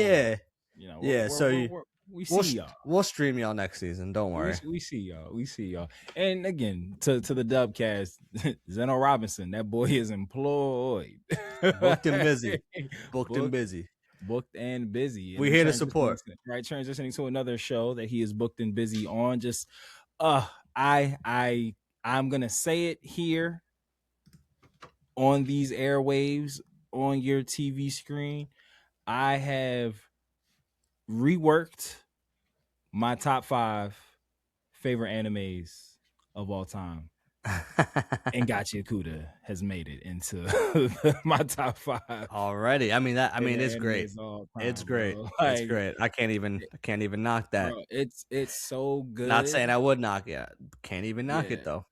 D: we'll see y'all. We'll stream y'all next season. Don't worry.
C: We see y'all. And again, to the Dubcast, Zeno Robinson, that boy is employed,
D: booked and busy, booked and busy.
C: We're
D: here to support.
C: Right, transitioning to another show that he is booked and busy on. Just, I'm gonna say it here on these airwaves on your TV screen. I have reworked my top 5 favorite animes of all time. And Gachiakuta has made it into my top 5
D: already. I mean it's great. It's great. It's great. I can't even knock that.
C: Bro, it's so good.
D: Not saying I would knock it. Can't even knock it though.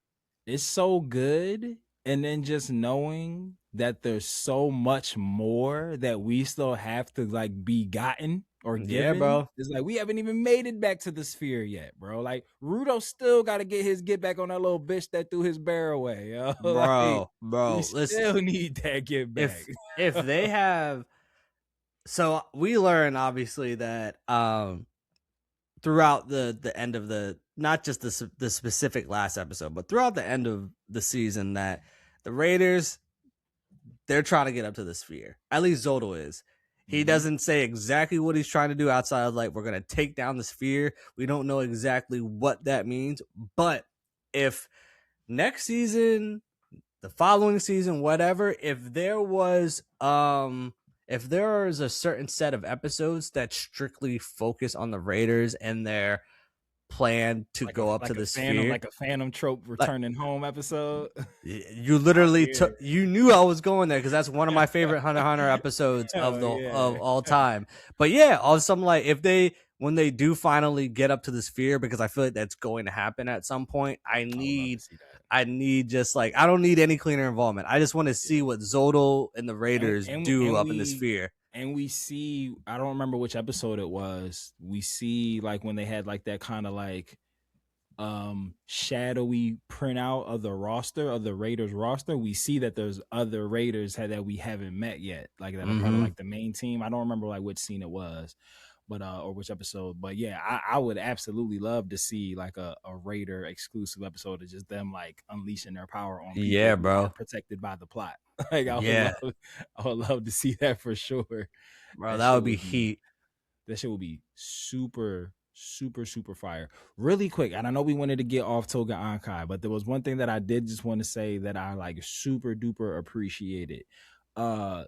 C: It's so good. And then just knowing that there's so much more that we still have to like be gotten or given.
D: Yeah, bro.
C: It's like we haven't even made it back to the sphere yet, bro. Like Rudo still got to get back on that little bitch that threw his bear away, yo.
D: Bro,
C: we still need that get back.
D: If they have, so we learn obviously that throughout the end of the, not just the specific last episode, but throughout the end of the season, that the Raiders, they're trying to get up to the sphere. At least Zodal is. He doesn't say exactly what he's trying to do outside of like, we're going to take down the sphere. We don't know exactly what that means. But if next season, the following season, whatever, if there was a certain set of episodes that strictly focus on the Raiders and their plan to go up to the sphere,
C: like a Phantom Trope returning home episode.
D: You literally you knew I was going there because that's one of my favorite Hunter x Hunter episodes of all time. But yeah, also like when they do finally get up to the sphere, because I feel like that's going to happen at some point. I need just like, I don't need any cleaner involvement. I just want to see what Zodal and the Raiders do up in the sphere.
C: and we see, I don't remember which episode it was. We see like when they had like that kind of like shadowy printout of the roster of the Raiders roster. We see that there's other Raiders that we haven't met yet, like that are part of like the main team. I don't remember like which scene it was, but or which episode. But yeah, I would absolutely love to see like a Raider exclusive episode of just them like unleashing their power on people
D: Yeah,
C: who
D: bro.
C: are protected by the plot. Like I would love to see that for sure.
D: Bro, that would be heat.
C: That shit would be super, super, super fire. Really quick, and I know we wanted to get off Tougen Ankai, but there was one thing that I did just want to say that I like super duper appreciated. The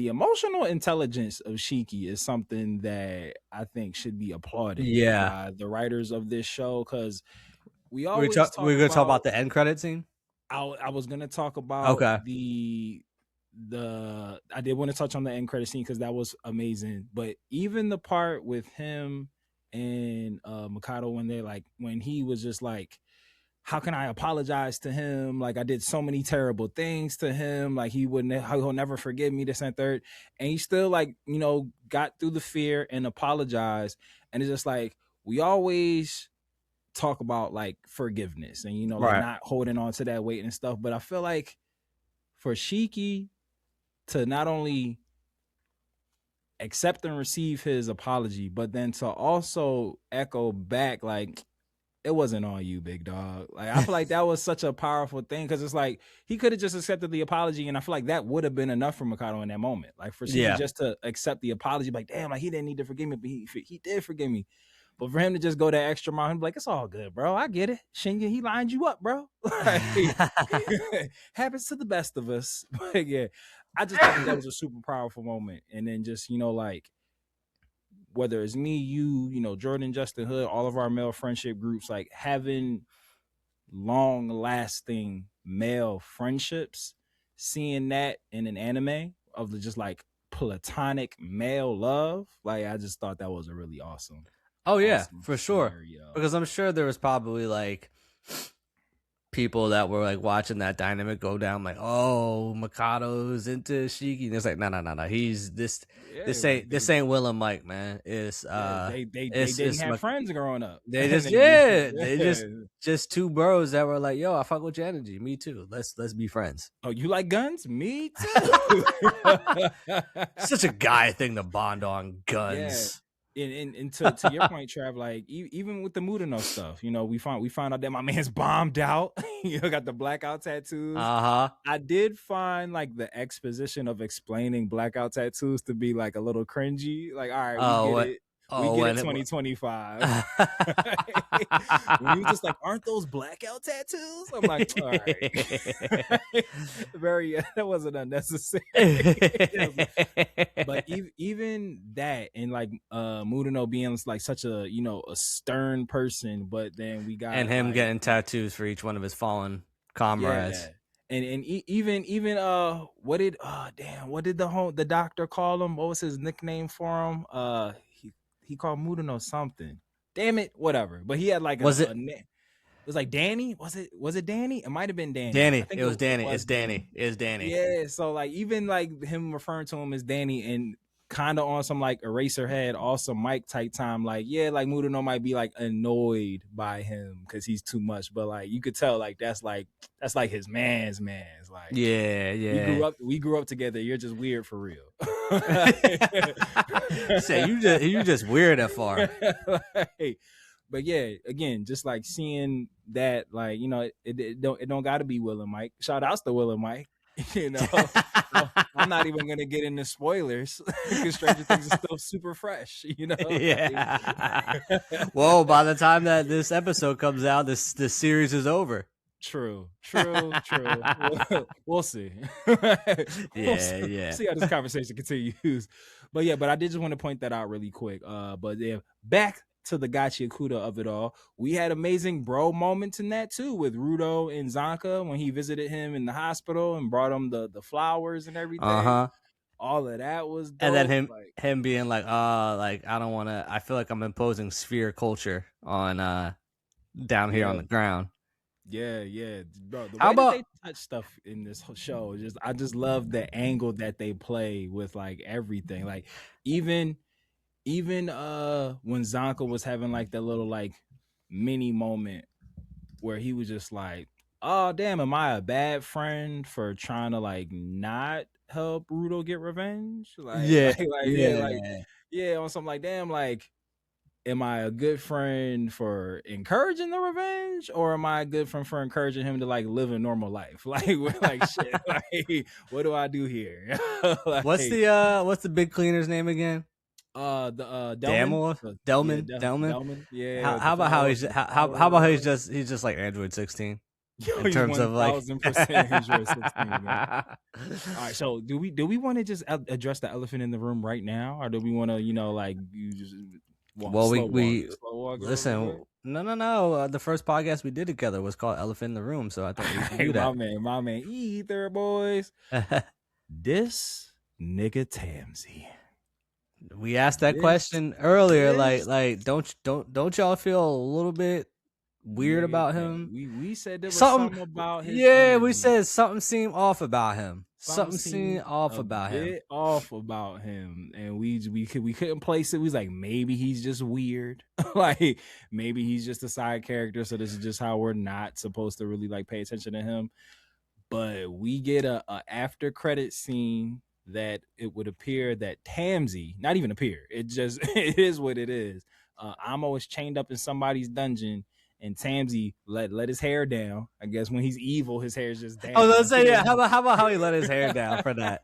C: emotional intelligence of Shiki is something that I think should be applauded by the writers of this show, because we always
D: we're gonna talk about the end credit scene.
C: I was gonna talk about I did want to touch on the end credit scene because that was amazing. But even the part with him and Mikado when he was just like, how can I apologize to him? Like I did so many terrible things to him. Like he'll never forgive me, this and third. And he still like, got through the fear and apologized. And it's just like, we always talk about like forgiveness and like not holding on to that weight and stuff, but I feel like for Shiki to not only accept and receive his apology, but then to also echo back like, it wasn't on you, big dog. Like I feel like that was such a powerful thing, because it's like he could have just accepted the apology, and I feel like that would have been enough for Mikado in that moment. Like for Shiki just to accept the apology, like damn, like he didn't need to forgive me, but he did forgive me. But for him to just go that extra mile, like, it's all good, bro. I get it. Shinja, he lined you up, bro. Like, happens to the best of us. But yeah, I just thought that was a super powerful moment. And then just, like, whether it's me, you, Jordan, Justin Hood, all of our male friendship groups, like having long-lasting male friendships, seeing that in an anime of just like platonic male love, like I just thought that was a really awesome.
D: Oh yeah, for sure. Because I'm sure there was probably like people that were like watching that dynamic go down, like, oh, Mikado's into Shiki, and it's like, no, he's this ain't Will and Mike, man. It's
C: they didn't have friends growing up.
D: They just just two bros that were like, yo, I fuck with your energy. Me too. Let's be friends.
C: Oh, you like guns? Me too.
D: Such a guy thing to bond on, guns.
C: Yeah. And to your point, Trav, like even with the Mudano stuff, we found out that my man's bombed out. Got the blackout tattoos. I did find like the exposition of explaining blackout tattoos to be like a little cringy. Like, all right, we get it. We get it 2025. When he was just like, aren't those blackout tattoos? I'm like, all right. That wasn't unnecessary. But even that, and like Mudano being like such a a stern person, but then we got
D: him getting tattoos for each one of his fallen comrades.
C: Yeah. And even what did the doctor call him? What was his nickname for him? He called Mudano something. Damn it, whatever. But he had like it was like Danny. Was it Danny? It might have been Danny.
D: Danny. It was Danny. It's Danny. It's Danny.
C: Yeah. So like even like him referring to him as Danny and kind of on some like Eraserhead, awesome Mike type time. Like, yeah, like Mudano might be like annoyed by him because he's too much, but like you could tell like that's like his man's. Like,
D: yeah.
C: We grew up together. You're just weird for real.
D: Say you just weird that far.
C: But yeah, again, just like seeing that, like it don't got to be Will and Mike. Shout outs to Will and Mike. I'm not even gonna get into spoilers because Stranger Things is still super fresh.
D: Yeah. Well, by the time that this episode comes out, this series is over.
C: True. We'll see.
D: Yeah.
C: See how this conversation continues. But I did just want to point that out really quick. But yeah, back to the Gachiakuta of it all. We had amazing bro moments in that too, with Rudo and Zanka when he visited him in the hospital and brought him the flowers and everything. All of that was dope.
D: And then him being like, like I don't want to. I feel like I'm imposing sphere culture on down here on the ground.
C: Yeah, bro. The
D: How
C: way that
D: about
C: they touch stuff in this show, I just love the angle that they play with like everything. Like even when Zonko was having like that little like mini moment where he was just like, "Oh damn, am I a bad friend for trying to like not help Rudo get revenge?" Like
D: yeah,
C: yeah, on something like damn, like am I a good friend for encouraging the revenge, or am I a good friend for encouraging him to like live a normal life? Like shit, like what do I do here?
D: what's
C: Like
D: the big cleaner's name again?
C: the Delman,
D: Damel,
C: yeah,
D: Delman.
C: Delman,
D: How,
C: yeah,
D: how about how he's how about
C: whatever.
D: he's just like Android 16
C: Yo,
D: in
C: he's
D: terms of like
C: 1000% Android 16, man. All right, so do we want to just address the elephant in the room right now, or do we want to like you just
D: well,
C: slow walk it real
D: listen.
C: quick?
D: No. The first podcast we did together was called Elephant in the Room, so I think we can
C: Hey,
D: do that.
C: my man, Ether boys. This nigga Tamsy.
D: We asked that
C: This,
D: question earlier.
C: this
D: Don't y'all feel a little bit weird
C: nigga
D: about
C: Tam.
D: him?
C: We said there was
D: Something,
C: something about his
D: yeah. We
C: energy.
D: said something seemed off about him.
C: Something
D: Something
C: seemed
D: seemed off
C: a
D: about him.
C: bit off about him, and we couldn't place it. We was like, maybe he's just weird, like maybe he's just a side character. So this is just how we're not supposed to really like pay attention to him. But we get a after credit scene that it would appear that Tamsy, not even appear, it just it is what it is. Amo is chained up in somebody's dungeon, and Tamsy let his hair down. I guess when he's evil, his hair is just down.
D: I was gonna say, yeah. How about how he let his hair down for that?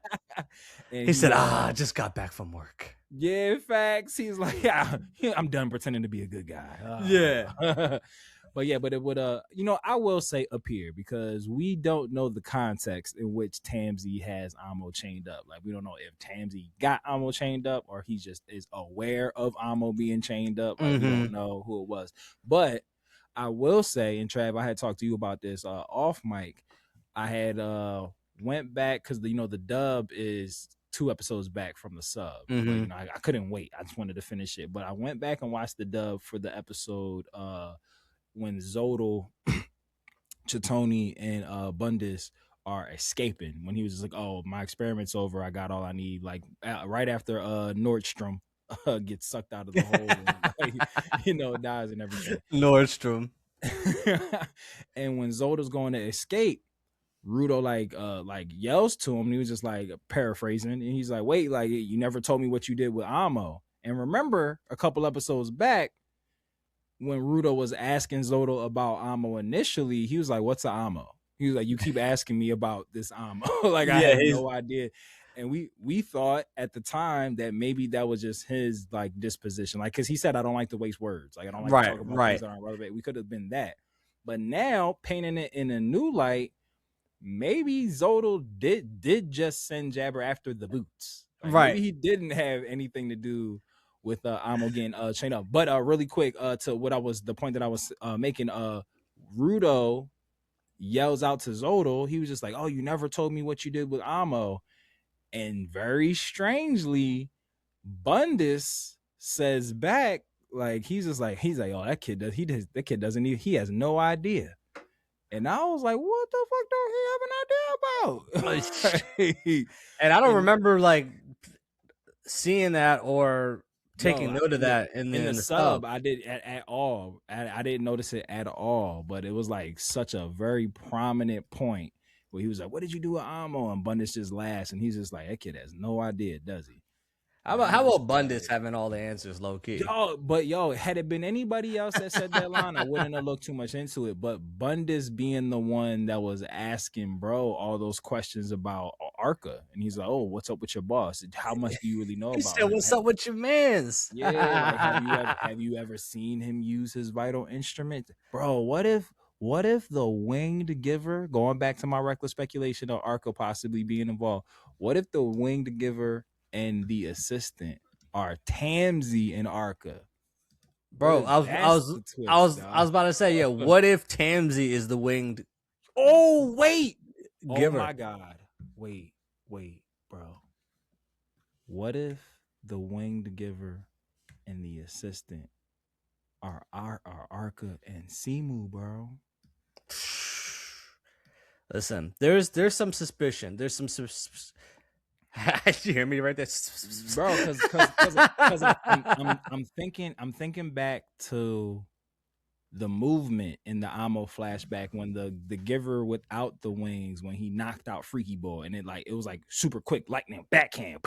C: And
D: He said, I just got back from work.
C: yeah, facts. He's like, yeah, I'm done pretending to be a good guy.
D: Yeah.
C: But it would I will say appear, because we don't know the context in which Tamsy has Amo chained up. Like we don't know if Tamsy got Amo chained up, or he just is aware of Amo being chained up. Like we don't know who it was. But I will say, and Trav, I had talked to you about this off mic. I had went back because the dub is 2 episodes back from the sub. But I couldn't wait. I just wanted to finish it. But I went back and watched the dub for the episode when Zodal, Chitoni, and Bundus are escaping. When he was just like, "Oh, my experiment's over. I got all I need." Like right after Nordstrom gets sucked out of the hole, and, like, dies and everything.
D: Nordstrom.
C: And when Zodal's going to escape, Rudo like yells to him, and he was just like paraphrasing, and he's like, "Wait, like you never told me what you did with Amo." And remember, a couple episodes back, when Rudo was asking Zodal about Amo initially, he was like, "What's an Amo?" He was like, "You keep asking me about this Amo." Like I had no idea. And we thought at the time that maybe that was just his like disposition, like because he said, "I don't like to waste words. Like I don't like to talk about things that aren't relevant." We could have been that, but now painting it in a new light, maybe Zodal did just send Jabber after the boots. Like, maybe he didn't have anything to do with Amo getting chained up. But really quick, to the point that I was making, Rudo yells out to Zodal. He was just like, "Oh, you never told me what you did with Amo." And very strangely, Bundus says back, like he's like, "Oh, that kid doesn't even, he has no idea." And I was like, "What the fuck don't he have an idea about?"
D: And I don't remember like seeing that or taking note of that in the sub.
C: I did at all. I didn't notice it at all, but it was like such a very prominent point where he was like, "What did you do with Amo?" And Bundus just laughs, and he's just like, "That kid has no idea, does he?"
D: How about Bundus having all the answers low key?
C: But had it been anybody else that said that line, I wouldn't have looked too much into it. But Bundus being the one that was asking bro all those questions about Arca, and he's like, "Oh, what's up with your boss? How much do you really know
D: He
C: about
D: said,
C: him?
D: "What's up with your mans?"
C: Yeah, like, have you ever seen him use his vital instrument, bro? What if the winged giver, going back to my reckless speculation of Arca possibly being involved, what if the winged giver and the assistant are Tamsy and Arca?
D: Bro, I was about to say, yeah. What if Tamsy is the winged?
C: Oh wait,
D: giver.
C: Oh my god, wait, bro. What if the winged giver and the assistant are Arca and Simu, bro?
D: Listen, there's some suspicion. There's some. Did you hear me right there,
C: bro? Because I'm thinking back to the movement in the Amo flashback when the giver without the wings, when he knocked out Freaky Boy, and it was like super quick lightning backhand.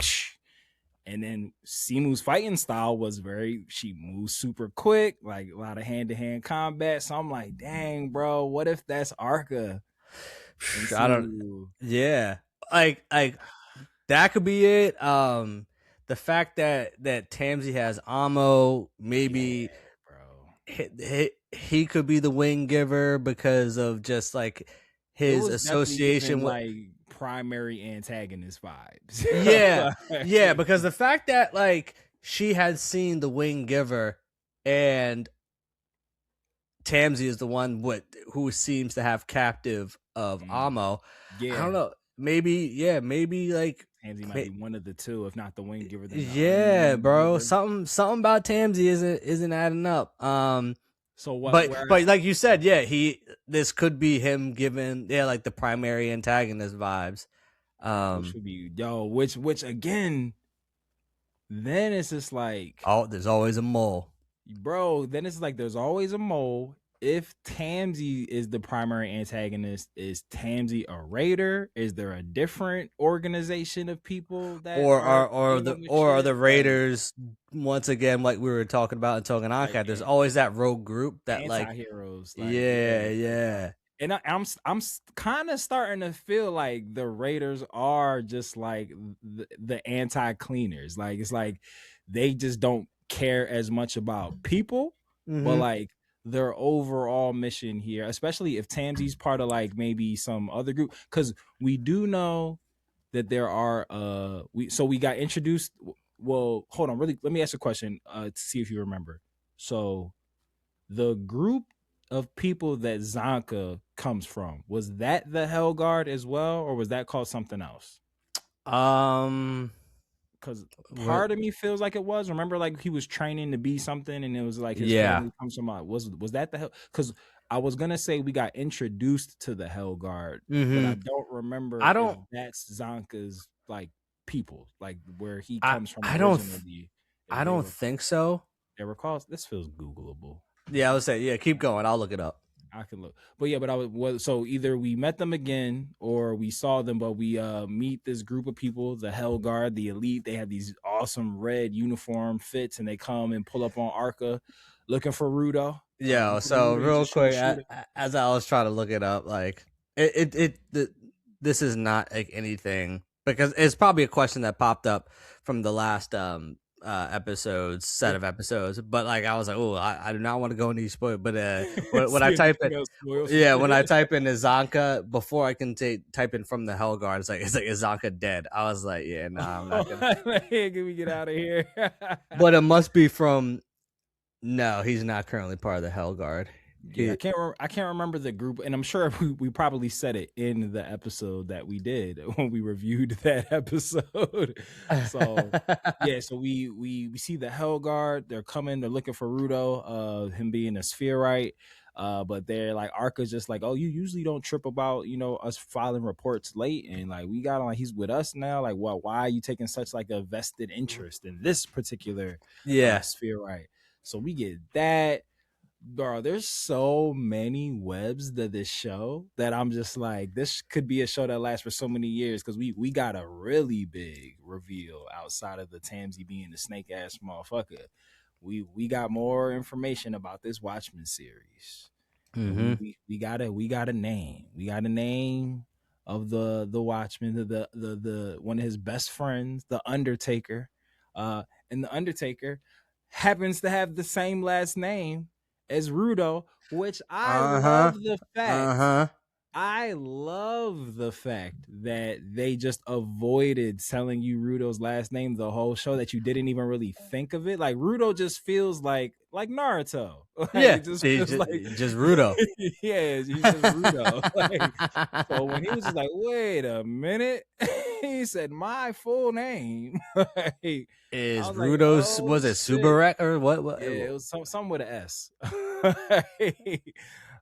C: And then Simu's fighting style was she moves super quick, like a lot of hand-to-hand combat. So I'm like, dang, bro, what if that's Arca?
D: I don't. Yeah, like that could be it. The fact that Tamsi has Amo, maybe he could be the wing giver because of just like his association with
C: like primary antagonist vibes.
D: Yeah, because the fact that like she had seen the wing giver and Tamsi is the one who seems to have captive of Amo.
C: Yeah,
D: I don't know. Maybe like
C: Tamsi might be one of the two, if not the wing giver.
D: Yeah, bro. Something about Tamsi isn't adding up.
C: So what?
D: But like you said, yeah, this could be him giving like the primary antagonist vibes.
C: Which would be which again, then it's just like,
D: oh, there's always a mole,
C: bro. Then it's like there's always a mole. If Tamsi is the primary antagonist, is Tamsi a raider? Is there a different organization of people that
D: are the raiders once again, like we were talking about in Tougen Anki? There's always that rogue group that
C: anti-heroes,
D: yeah.
C: And I'm kind of starting to feel like the raiders are just like the anti-cleaners. Like it's like they just don't care as much about people, but like their overall mission here, especially if Tamsi's part of like maybe some other group, because we do know that there are we got introduced. Well, hold on, really, let me ask a question to see if you remember. So the group of people that Zanka comes from, was that the Hell Guard as well, or was that called something else? Because part of me feels like it was. Remember, like he was training to be something, and it was like his family comes from. Was that the hell? Because I was gonna say we got introduced to the Hell Guard, but I don't remember. If that's Zanka's like people, like where he comes from.
D: I don't think so.
C: They were called. This feels Googleable.
D: Yeah, I would say, yeah. Keep going. I'll look it up.
C: I can look, but so either we met them again or we saw them, but we meet this group of people, the Hell Guard, the elite. They have these awesome red uniform fits, and they come and pull up on Arca looking for Rudo.
D: Yeah. So real quick, as I was trying to look it up, like this is not like anything, because it's probably a question that popped up from the last set of episodes, but like I was like, oh, I do not want to go into these spoilers, but when I type in when I type in Zanka before I can type in from the Hell Guard, it's like is Zanka dead? I was like, yeah, I'm not gonna.
C: Can we get out of here?
D: But it must be from. No, he's not currently part of the Hell Guard.
C: Yeah, I can't remember the group, and I'm sure we probably said it in the episode that we did when we reviewed that episode. So yeah, so we see the Hell Guard. They're coming. They're looking for Rudo. Him being a spherite. But they're like, Arca's just like, oh, you usually don't trip about us filing reports late, and like we got on, like, he's with us now. Like, why are you taking such like a vested interest in this particular spherite? So we get that. Bro, there's so many webs to this show that I'm just like, this could be a show that lasts for so many years, because we got a really big reveal outside of the Tamsi being the snake ass motherfucker. We got more information about this Watchmen series. We got a name. We got a name of the Watchman, the one of his best friends, the Undertaker. And the Undertaker happens to have the same last name as Rudo, which I love the fact. I love the fact that they just avoided telling you Rudo's last name the whole show, that you didn't even really think of it. Like Rudo just feels like Naruto. Like,
D: yeah,
C: just
D: Rudo.
C: Yeah, he's just Rudo. Like, so when he was just like, wait a minute, he said my full name. Like,
D: is Rudo's, was it Subarek or what?
C: Yeah, it was some with an S.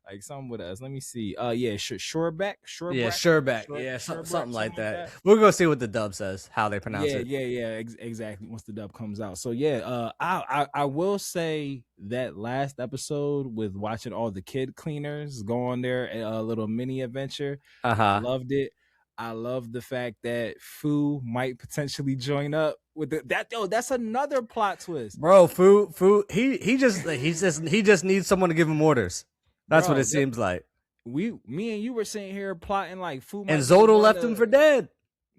C: Like something with us. Let me see. Yeah, Shoreback.
D: Yeah, Sherbeck. Yeah, something like that.
C: that.
D: We're gonna see what the dub says, how they pronounce
C: Yeah,
D: it.
C: exactly. Once the dub comes out, so yeah, I will say that last episode with watching all the kid cleaners go on there, a little mini adventure. I loved it. I love the fact that Fu might potentially join up with that. Yo, that's another plot twist,
D: bro. Fu. He just needs someone to give him orders. That's what it seems like.
C: Me and you were sitting here plotting like Fu,
D: and Zodo left him for dead.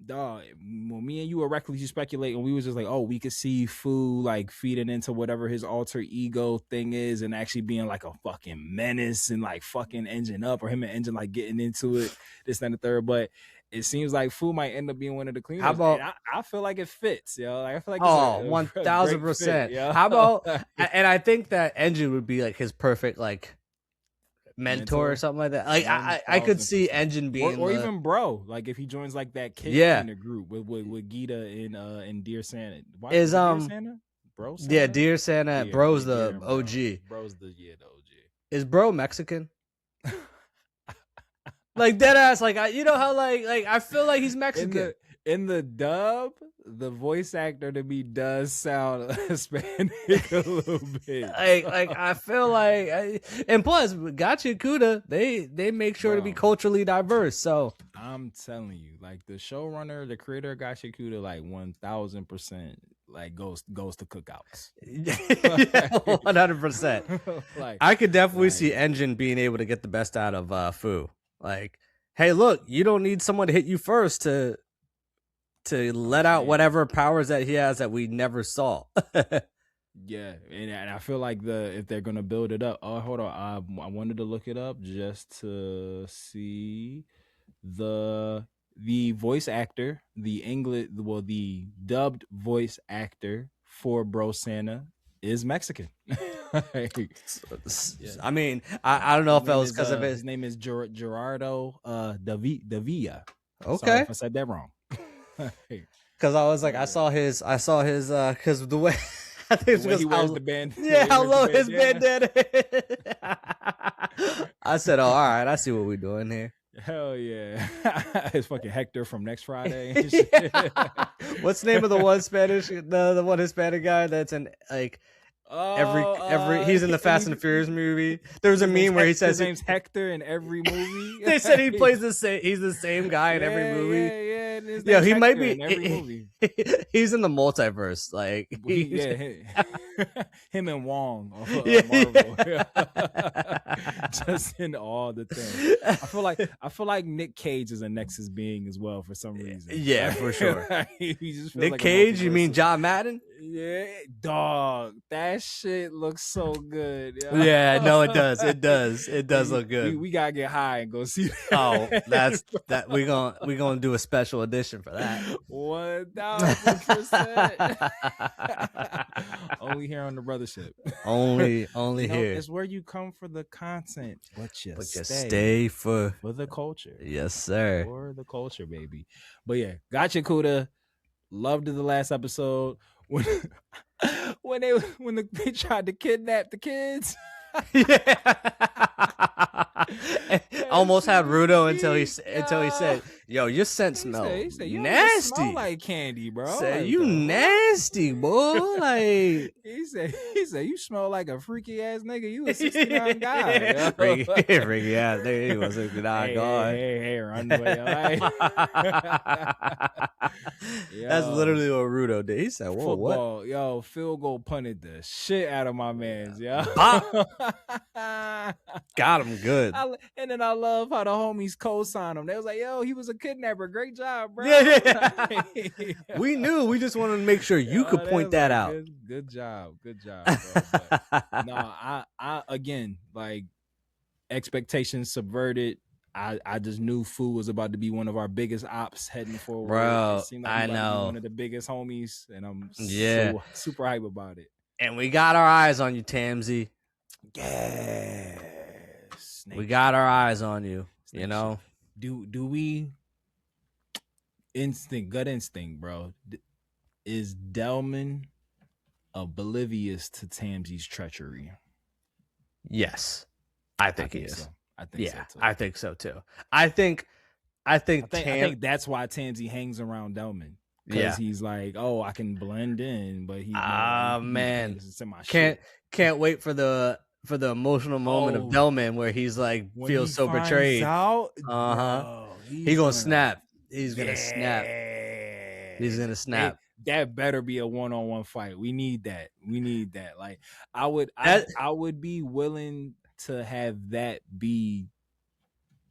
C: Dog, well, me and you were recklessly speculating. We was just like, oh, we could see Fu like feeding into whatever his alter ego thing is, and actually being like a fucking menace and like fucking Engine up, or him and Engine like getting into it, this and the third. But it seems like Fu might end up being one of the cleaners. How about? I feel like it fits, yo. Like, I feel like
D: 1000%. How about? And I think that Engine would be like his perfect like mentor or something like that. Like I could see Engine being
C: or even bro, like if he joins like that kid cleaner group with Gita and Dear Santa. Why is Dear Santa? Bro Santa?
D: Yeah, Dear Santa. Yeah, Bro's the OG.
C: Bro's the OG.
D: Is Bro Mexican? Like dead ass. Like you know how like I feel like he's Mexican.
C: In the dub, the voice actor to me does sound Hispanic a little bit.
D: Like I feel like, and plus Gachiakuta, they make sure to be culturally diverse. So
C: I'm telling you, like the showrunner, the creator of Gachiakuta, like 1000%, like goes to cookouts.
D: 100%. Like I could definitely see Engine being able to get the best out of Fu. Like, hey, look, you don't need someone to hit you first to let out whatever powers that he has that we never saw.
C: Yeah, and I feel like if they're gonna build it up. Oh, hold on, I wanted to look it up just to see the voice actor, the dubbed voice actor for Bro Santa is Mexican.
D: I mean, I don't know if that was because of
C: his name is Gerardo Davia.
D: Okay,
C: sorry if I said that wrong.
D: Because I was like, I saw his because the way I think
C: he wears the band.
D: Yeah, how low his bandana. I said, oh, all right, I see what we're doing here.
C: Hell yeah. It's fucking Hector from Next Friday.
D: What's the name of the one Spanish, the one Hispanic guy that's in like every he's in the Fast and the Furious movie. There was a meme where he says
C: his name's Hector in every movie.
D: They said he plays the same. He's the same guy in every movie.
C: Yeah,
D: he
C: Hector
D: might be
C: in every movie.
D: He's in the multiverse. Like
C: him and Wong. Marvel. Just in all the things. I feel like Nick Cage is a Nexus being as well for some reason.
D: Yeah, for sure.
C: Nick
D: like Cage, you mean John Madden?
C: Yeah, dog. That shit looks so good. Yo.
D: Yeah, no, it does. It does look good.
C: We gotta get high and go see that.
D: Oh, that's that. We're gonna do a special edition for that.
C: 1000%. Only here on the Brothership.
D: Only here.
C: It's where you come for the content, but you
D: stay for
C: the culture.
D: Yes, sir.
C: For the culture, baby. But yeah, Gachiakuta. Loved the last episode when they tried to kidnap the kids.
D: Yeah. Almost had Rudo until he said, "Yo, your scent smells nasty.
C: Smell like candy, bro."
D: Said, "You nasty, boy." Like
C: he said, "You smell like a freaky ass nigga. You a 69 guy."
D: Freaky ass nigga. He was a 69 guy.
C: Hey, run away. Right?
D: That's literally what Rudo did. He said, "Whoa,
C: football,
D: what?"
C: Yo, field goal punted the shit out of my man's, yo.
D: Got him good.
C: And then I love how the homies co-sign him. They was like, "Yo, he was a kidnapper. Great job, bro."
D: Yeah. We knew. We just wanted to make sure you could point that out.
C: Good job, bro. No, I again, like, expectations subverted. I just knew Fu was about to be one of our biggest ops heading forward.
D: Bro,
C: like
D: I know,
C: one of the biggest homies, and I'm super hype about it.
D: And we got our eyes on you, Tamsy.
C: Yes,
D: we got our eyes on you. You know,
C: do we gut instinct, bro? Is Delman oblivious to Tamsy's treachery?
D: Yes, I think he is.
C: So. I think so too.
D: I think so too. I think
C: I think that's why Tamsy hangs around Delman. Because he's like, oh, I can blend in, but he's
D: man,
C: my
D: can't
C: shit.
D: wait for the emotional moment of Delman where he's like
C: when
D: feels
C: he
D: so
C: finds
D: betrayed.
C: Out,
D: He's gonna snap. He's gonna snap. He's gonna snap.
C: That better be a one-on-one fight. We need that. Like I would be willing to have that be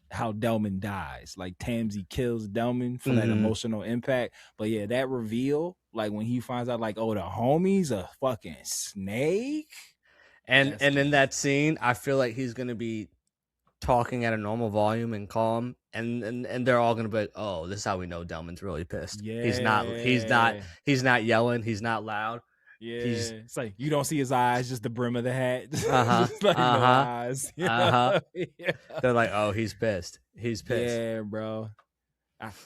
C: how Delman dies. Like Tamsy kills Delman for that emotional impact. But yeah, that reveal, like when he finds out, like, oh, the homie's a fucking snake.
D: And in that scene, I feel like he's gonna be talking at a normal volume and calm, and they're all gonna be like, oh, this is how we know Delman's really pissed.
C: Yeah.
D: He's not yelling, he's not loud.
C: Yeah, it's like you don't see his eyes, just the brim of the hat. Just like no eyes.
D: Yeah. They're like, oh, he's pissed. He's pissed.
C: Yeah, bro.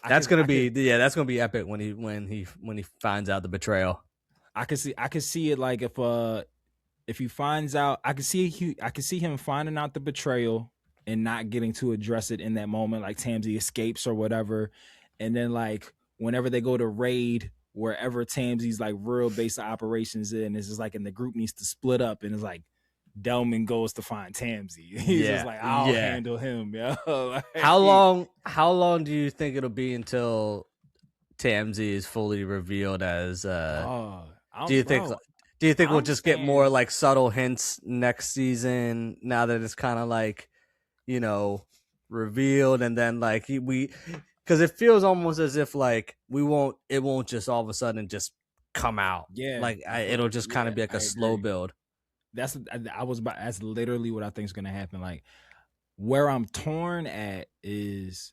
D: That's gonna be epic when he finds out the betrayal.
C: I could see it like if he finds out, I could see him finding out the betrayal and not getting to address it in that moment, like Tamsy escapes or whatever, and then like whenever they go to raid wherever Tamsy's like real base of operations in, it's just like, and the group needs to split up, and it's like Delman goes to find Tamsy. He's just like, I'll handle him. Yeah. Like, how
D: long do you think it'll be until Tamsy is fully revealed as? Do you think we'll just get more like subtle hints next season now that it's kind of like, revealed, and then like because it feels almost as if like it won't just all of a sudden just come out. Yeah, like it'll just kind of be like a slow build.
C: That's literally what I think is gonna happen. Like where I'm torn at is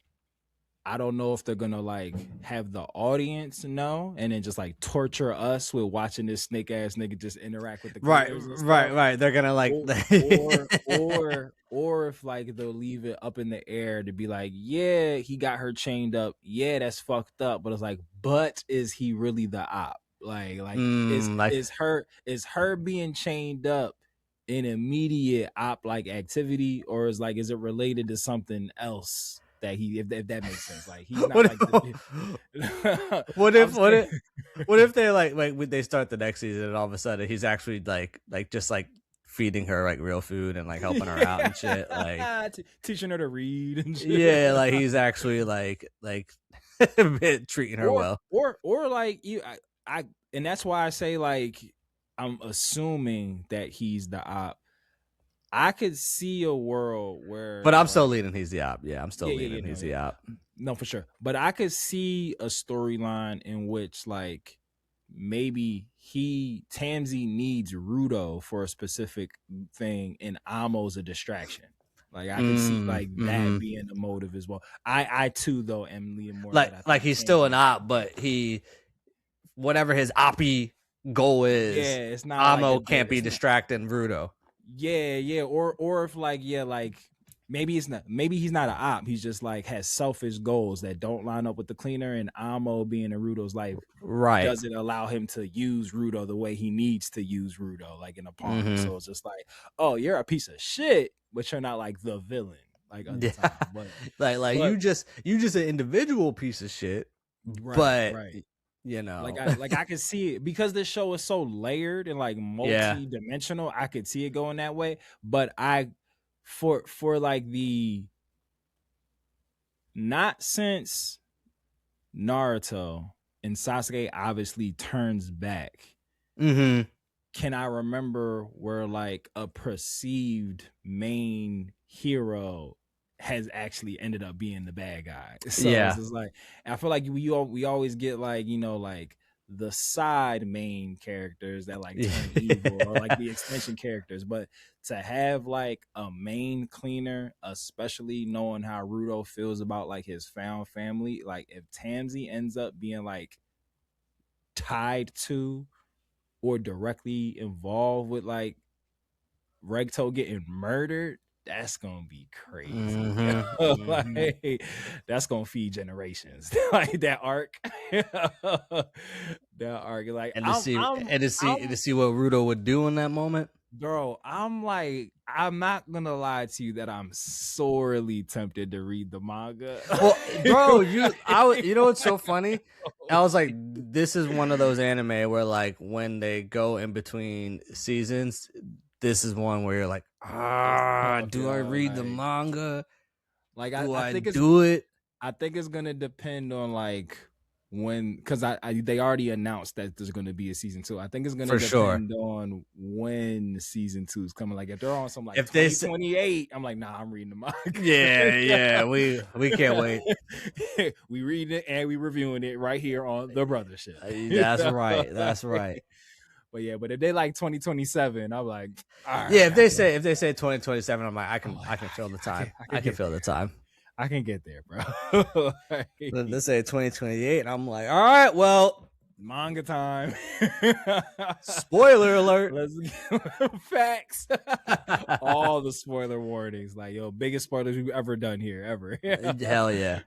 C: I don't know if they're gonna like have the audience know and then just like torture us with watching this snake ass nigga just interact with the characters.
D: Right. They're gonna like
C: or if like they'll leave it up in the air to be like, yeah, he got her chained up. Yeah, that's fucked up. But it's like, but is he really the op? Is her being chained up an immediate op like activity, or is it related to something else? That if that makes sense, like he's not
D: what if they like when they start the next season and all of a sudden he's actually like just like feeding her like real food and like helping her out and shit, like
C: teaching her to read and shit.
D: Yeah, like he's actually like treating her well,
C: or like I and that's why I say like I'm assuming that he's the op. I could see a world where,
D: but I'm still leaning he's the op. Yeah, I'm still leaning he's the op.
C: No, for sure. But I could see a storyline in which like maybe Tamsy needs Rudo for a specific thing, and Amo's a distraction. Like I can see like that being the motive as well. I too though am leaning more
D: like he's still an op, but whatever his oppy goal is,
C: it's not
D: Amo can't be distracting Rudo.
C: Yeah, or if like maybe he's not an op. He's just like has selfish goals that don't line up with the cleaner, and Amo being in Rudo's life doesn't allow him to use Rudo the way he needs to use Rudo, like in a pawn. So it's just like, oh, you're a piece of shit, but you're not like the villain. Like other times. But,
D: you just an individual piece of shit, but.
C: I could see it because this show is so layered and like multi-dimensional. I could see it going that way, but for like the not since Naruto and Sasuke obviously turns back. Can I remember where like a perceived main hero has actually ended up being the bad guy? So it's just like I feel like we always get like like the side main characters that like turn evil or like the extension characters, but to have like a main cleaner, especially knowing how Rudo feels about like his found family, like if Tamsy ends up being like tied to or directly involved with like Regto getting murdered, that's gonna be crazy. Like, that's gonna feed generations. Like that arc, like
D: to see what Rudo would do in that moment.
C: Bro, I'm not gonna lie to you that I'm sorely tempted to read the manga.
D: Well, bro, you know what's so funny? I was like, this is one of those anime where like when they go in between seasons, this is one where you're like,
C: It's tough,
D: do I
C: yo.
D: read the manga?
C: Like
D: Do
C: I
D: I
C: think it's
D: do it?
C: I think it's gonna depend on like when, because they already announced that there's gonna be a season 2. I think it's gonna
D: For sure.
C: depend on when season 2 is coming. Like if they're on some like
D: If they say,
C: 2028, I'm like, nah, I'm reading the manga.
D: yeah, we can't wait.
C: We reading it and we reviewing it right here on the Brothership.
D: That's right. That's right.
C: But yeah, but if they like 2027, I'm like, all right.
D: Yeah, if they say 2027, I'm like, I can feel the time. I can feel the time.
C: I can get there, bro.
D: Let's say 2028, I'm like, all right, well,
C: Manga time.
D: spoiler alert.
C: Let's facts. All the spoiler warnings, like yo, biggest spoilers we've ever done here, ever.
D: Hell yeah.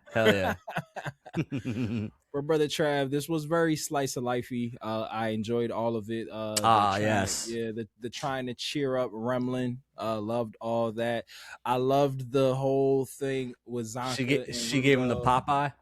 C: For Brother Trav, this was very slice of lifey. I enjoyed all of it.
D: Yes.
C: Yeah, the trying to cheer up Remlin. Loved all that. I loved the whole thing with Zonka.
D: She gave him the Popeye.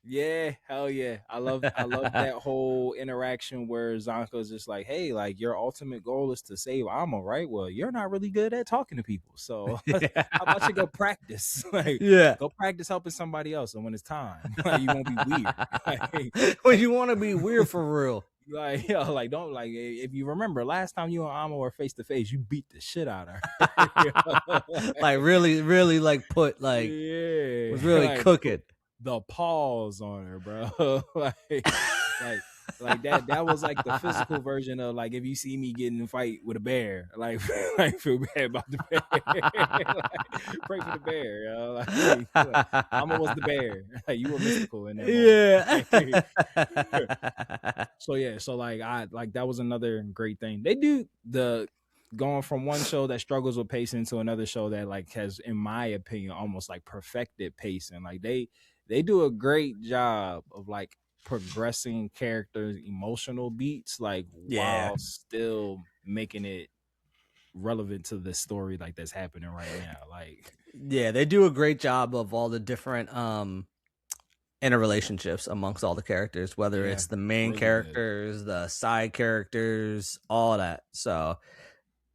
C: Yeah, hell yeah. I love that whole interaction where Zonko's just like, hey, like your ultimate goal is to save Amo, right? Well, you're not really good at talking to people. So how about you go practice? Like go practice helping somebody else. And when it's time, like, you won't be weird. Like,
D: when you want to be weird for real.
C: Like, yo, like don't like if you remember last time you and Amo were face to face, you beat the shit out of her.
D: Like really like put like was really like, cooking.
C: The paws on her, bro. like that was like the physical version of like if you see me getting in a fight with a bear, like feel bad about the bear. Like, pray for the bear, yo. Like, Mama was the bear. Like you were mystical in that moment. So like I like that was another great thing. They do the going from one show that struggles with pacing to another show that like has, in my opinion, almost like perfected pacing. Like they do a great job of like progressing characters' emotional beats, like while still making it relevant to the story like that's happening right now. Like
D: they do a great job of all the different interrelationships amongst all the characters, whether it's the main really characters, the side characters, all that. So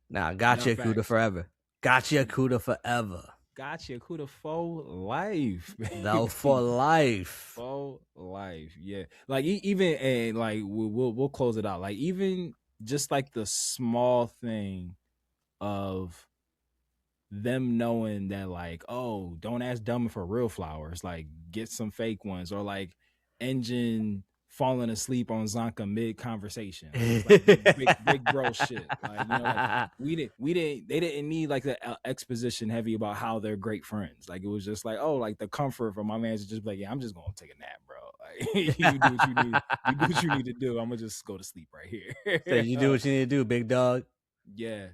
D: now Gachiakuta forever. Gachiakuta forever.
C: Gachiakuta for life.
D: No, for life.
C: For life. Yeah. Like even and like we'll close it out. Like even just like the small thing of them knowing that like, oh, don't ask Dummy for real flowers, like get some fake ones, or like Engine falling asleep on Zonka mid conversation, like big bro shit. Like you know, like they didn't need like the exposition heavy about how they're great friends. Like it was just like, oh, like the comfort from my man to just be like, yeah, I'm just gonna take a nap, bro. Like you do what you need, you do what you need to do. I'm gonna just go to sleep right here.
D: So you do what you need to do, big dog.
C: Yeah,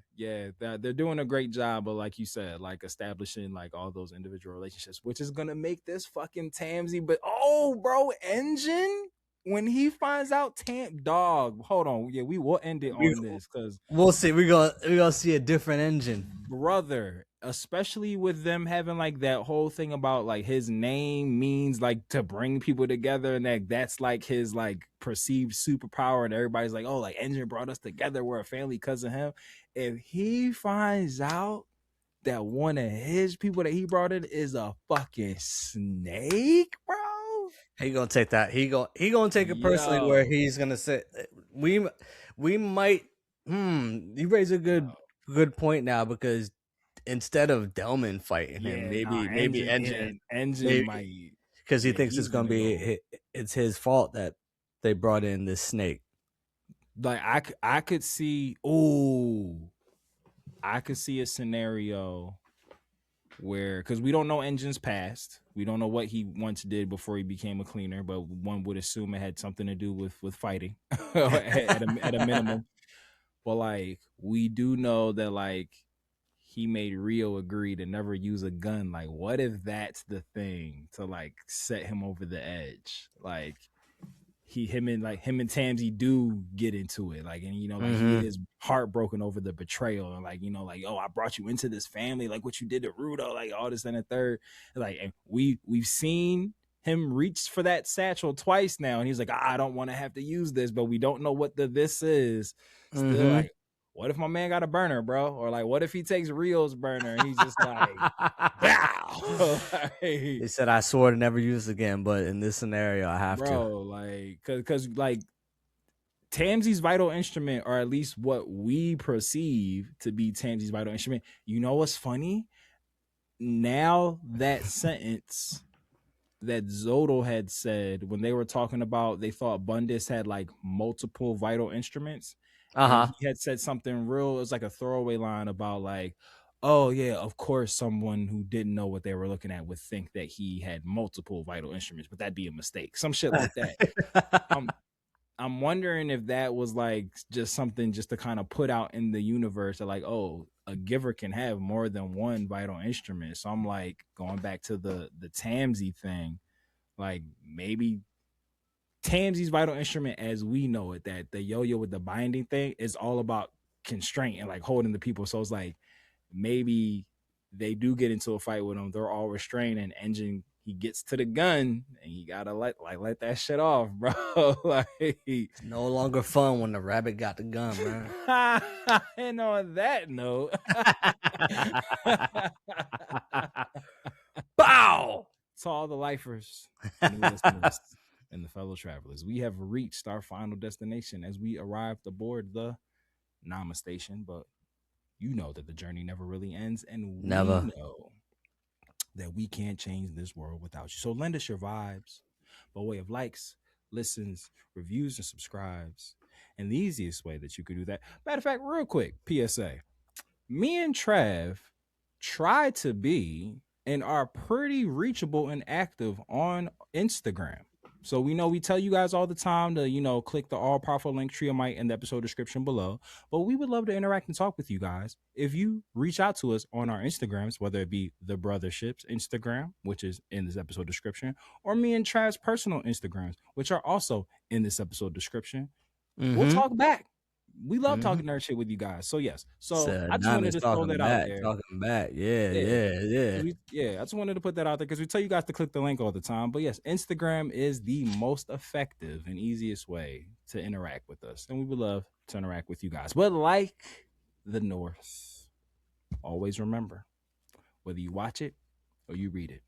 C: they're doing a great job of, like you said, like establishing like all those individual relationships, which is gonna make this fucking Tamsy. But oh, bro, Engine when he finds out dog, hold on, yeah, we will end it on this because
D: we'll see. We're gonna see a different Engine,
C: brother. Especially with them having like that whole thing about like his name means like to bring people together, and that's like his like perceived superpower, and everybody's like, oh, like Engine brought us together, we're a family because of him. If he finds out that one of his people that he brought in is a fucking snake, bro,
D: he gonna take that. He gonna take it personally, where he's gonna say, we might. You raise a good point now, because instead of Delman fighting him, maybe Engine
C: might,
D: because he thinks it's gonna be it's his fault that they brought in this snake.
C: Like I could see a scenario where, because we don't know Engine's past, we don't know what he once did before he became a cleaner, but one would assume it had something to do with fighting at a minimum. But like we do know that like he made Rio agree to never use a gun. Like, what if that's the thing to like set him over the edge? Like him and Tamsy do get into it, like, and he is heartbroken over the betrayal, and like, oh, I brought you into this family, like what you did to Rudo, like all this and the third, like, and we've seen him reach for that satchel twice now, and he's like, I don't want to have to use this, but we don't know what this is. Still, like, what if my man got a burner, bro? Or like, what if he takes Rio's burner and he's just like, bow?
D: He said, I swore to never use it again, but in this scenario, I have to.
C: Like, because like Tamsy's vital instrument, or at least what we perceive to be Tamsy's vital instrument. You know what's funny? Now that sentence that Zodal had said when they were talking about, they thought Bundus had like multiple vital instruments. And he had said something real, it was like a throwaway line about like, oh yeah, of course someone who didn't know what they were looking at would think that he had multiple vital instruments, but that'd be a mistake. Some shit like that. I'm wondering if that was like just something just to kind of put out in the universe that like, oh, a giver can have more than one vital instrument. So I'm like, going back to the Tamsy thing, like maybe Tamsy's vital instrument as we know it, that the yo-yo with the binding thing, is all about constraint and like holding the people. So it's like maybe they do get into a fight with him, they're all restrained, and Engine, he gets to the gun and you gotta let that shit off, bro. Like,
D: it's no longer fun when the rabbit got the gun, man.
C: And on that note,
D: bow
C: to all the lifers, new listeners, and the fellow travelers, we have reached our final destination as we arrived aboard the Nama station. But you know that the journey never really ends, and we know that we can't change this world without you. So lend us your vibes by way of likes, listens, reviews, and subscribes. And the easiest way that you could do that, matter of fact, real quick, PSA, me and Trav try to be and are pretty reachable and active on Instagram. So we know we tell you guys all the time to, click the all-powerful link Triomite in the episode description below. But we would love to interact and talk with you guys. If you reach out to us on our Instagrams, whether it be the Brothership's Instagram, which is in this episode description, or me and Trav's personal Instagrams, which are also in this episode description, we'll talk back. We love talking nerd shit with you guys. So yes. So I just wanted to throw that out there.
D: Talking back. Yeah.
C: I just wanted to put that out there because we tell you guys to click the link all the time. But yes, Instagram is the most effective and easiest way to interact with us. And we would love to interact with you guys. But like the North, always remember, whether you watch it or you read it,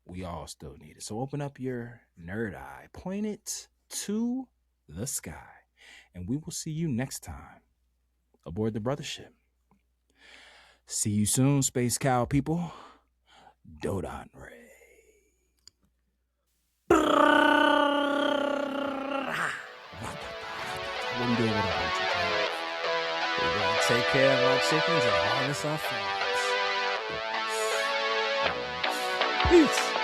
C: we all still need it. So open up your nerd eye, point it to the sky. And we will see you next time aboard the Brothership. See you soon, Space Cow people. Dodon Ray.
D: What are we doing with our chickens? We're going to take care of our chickens and harness our friends. Peace.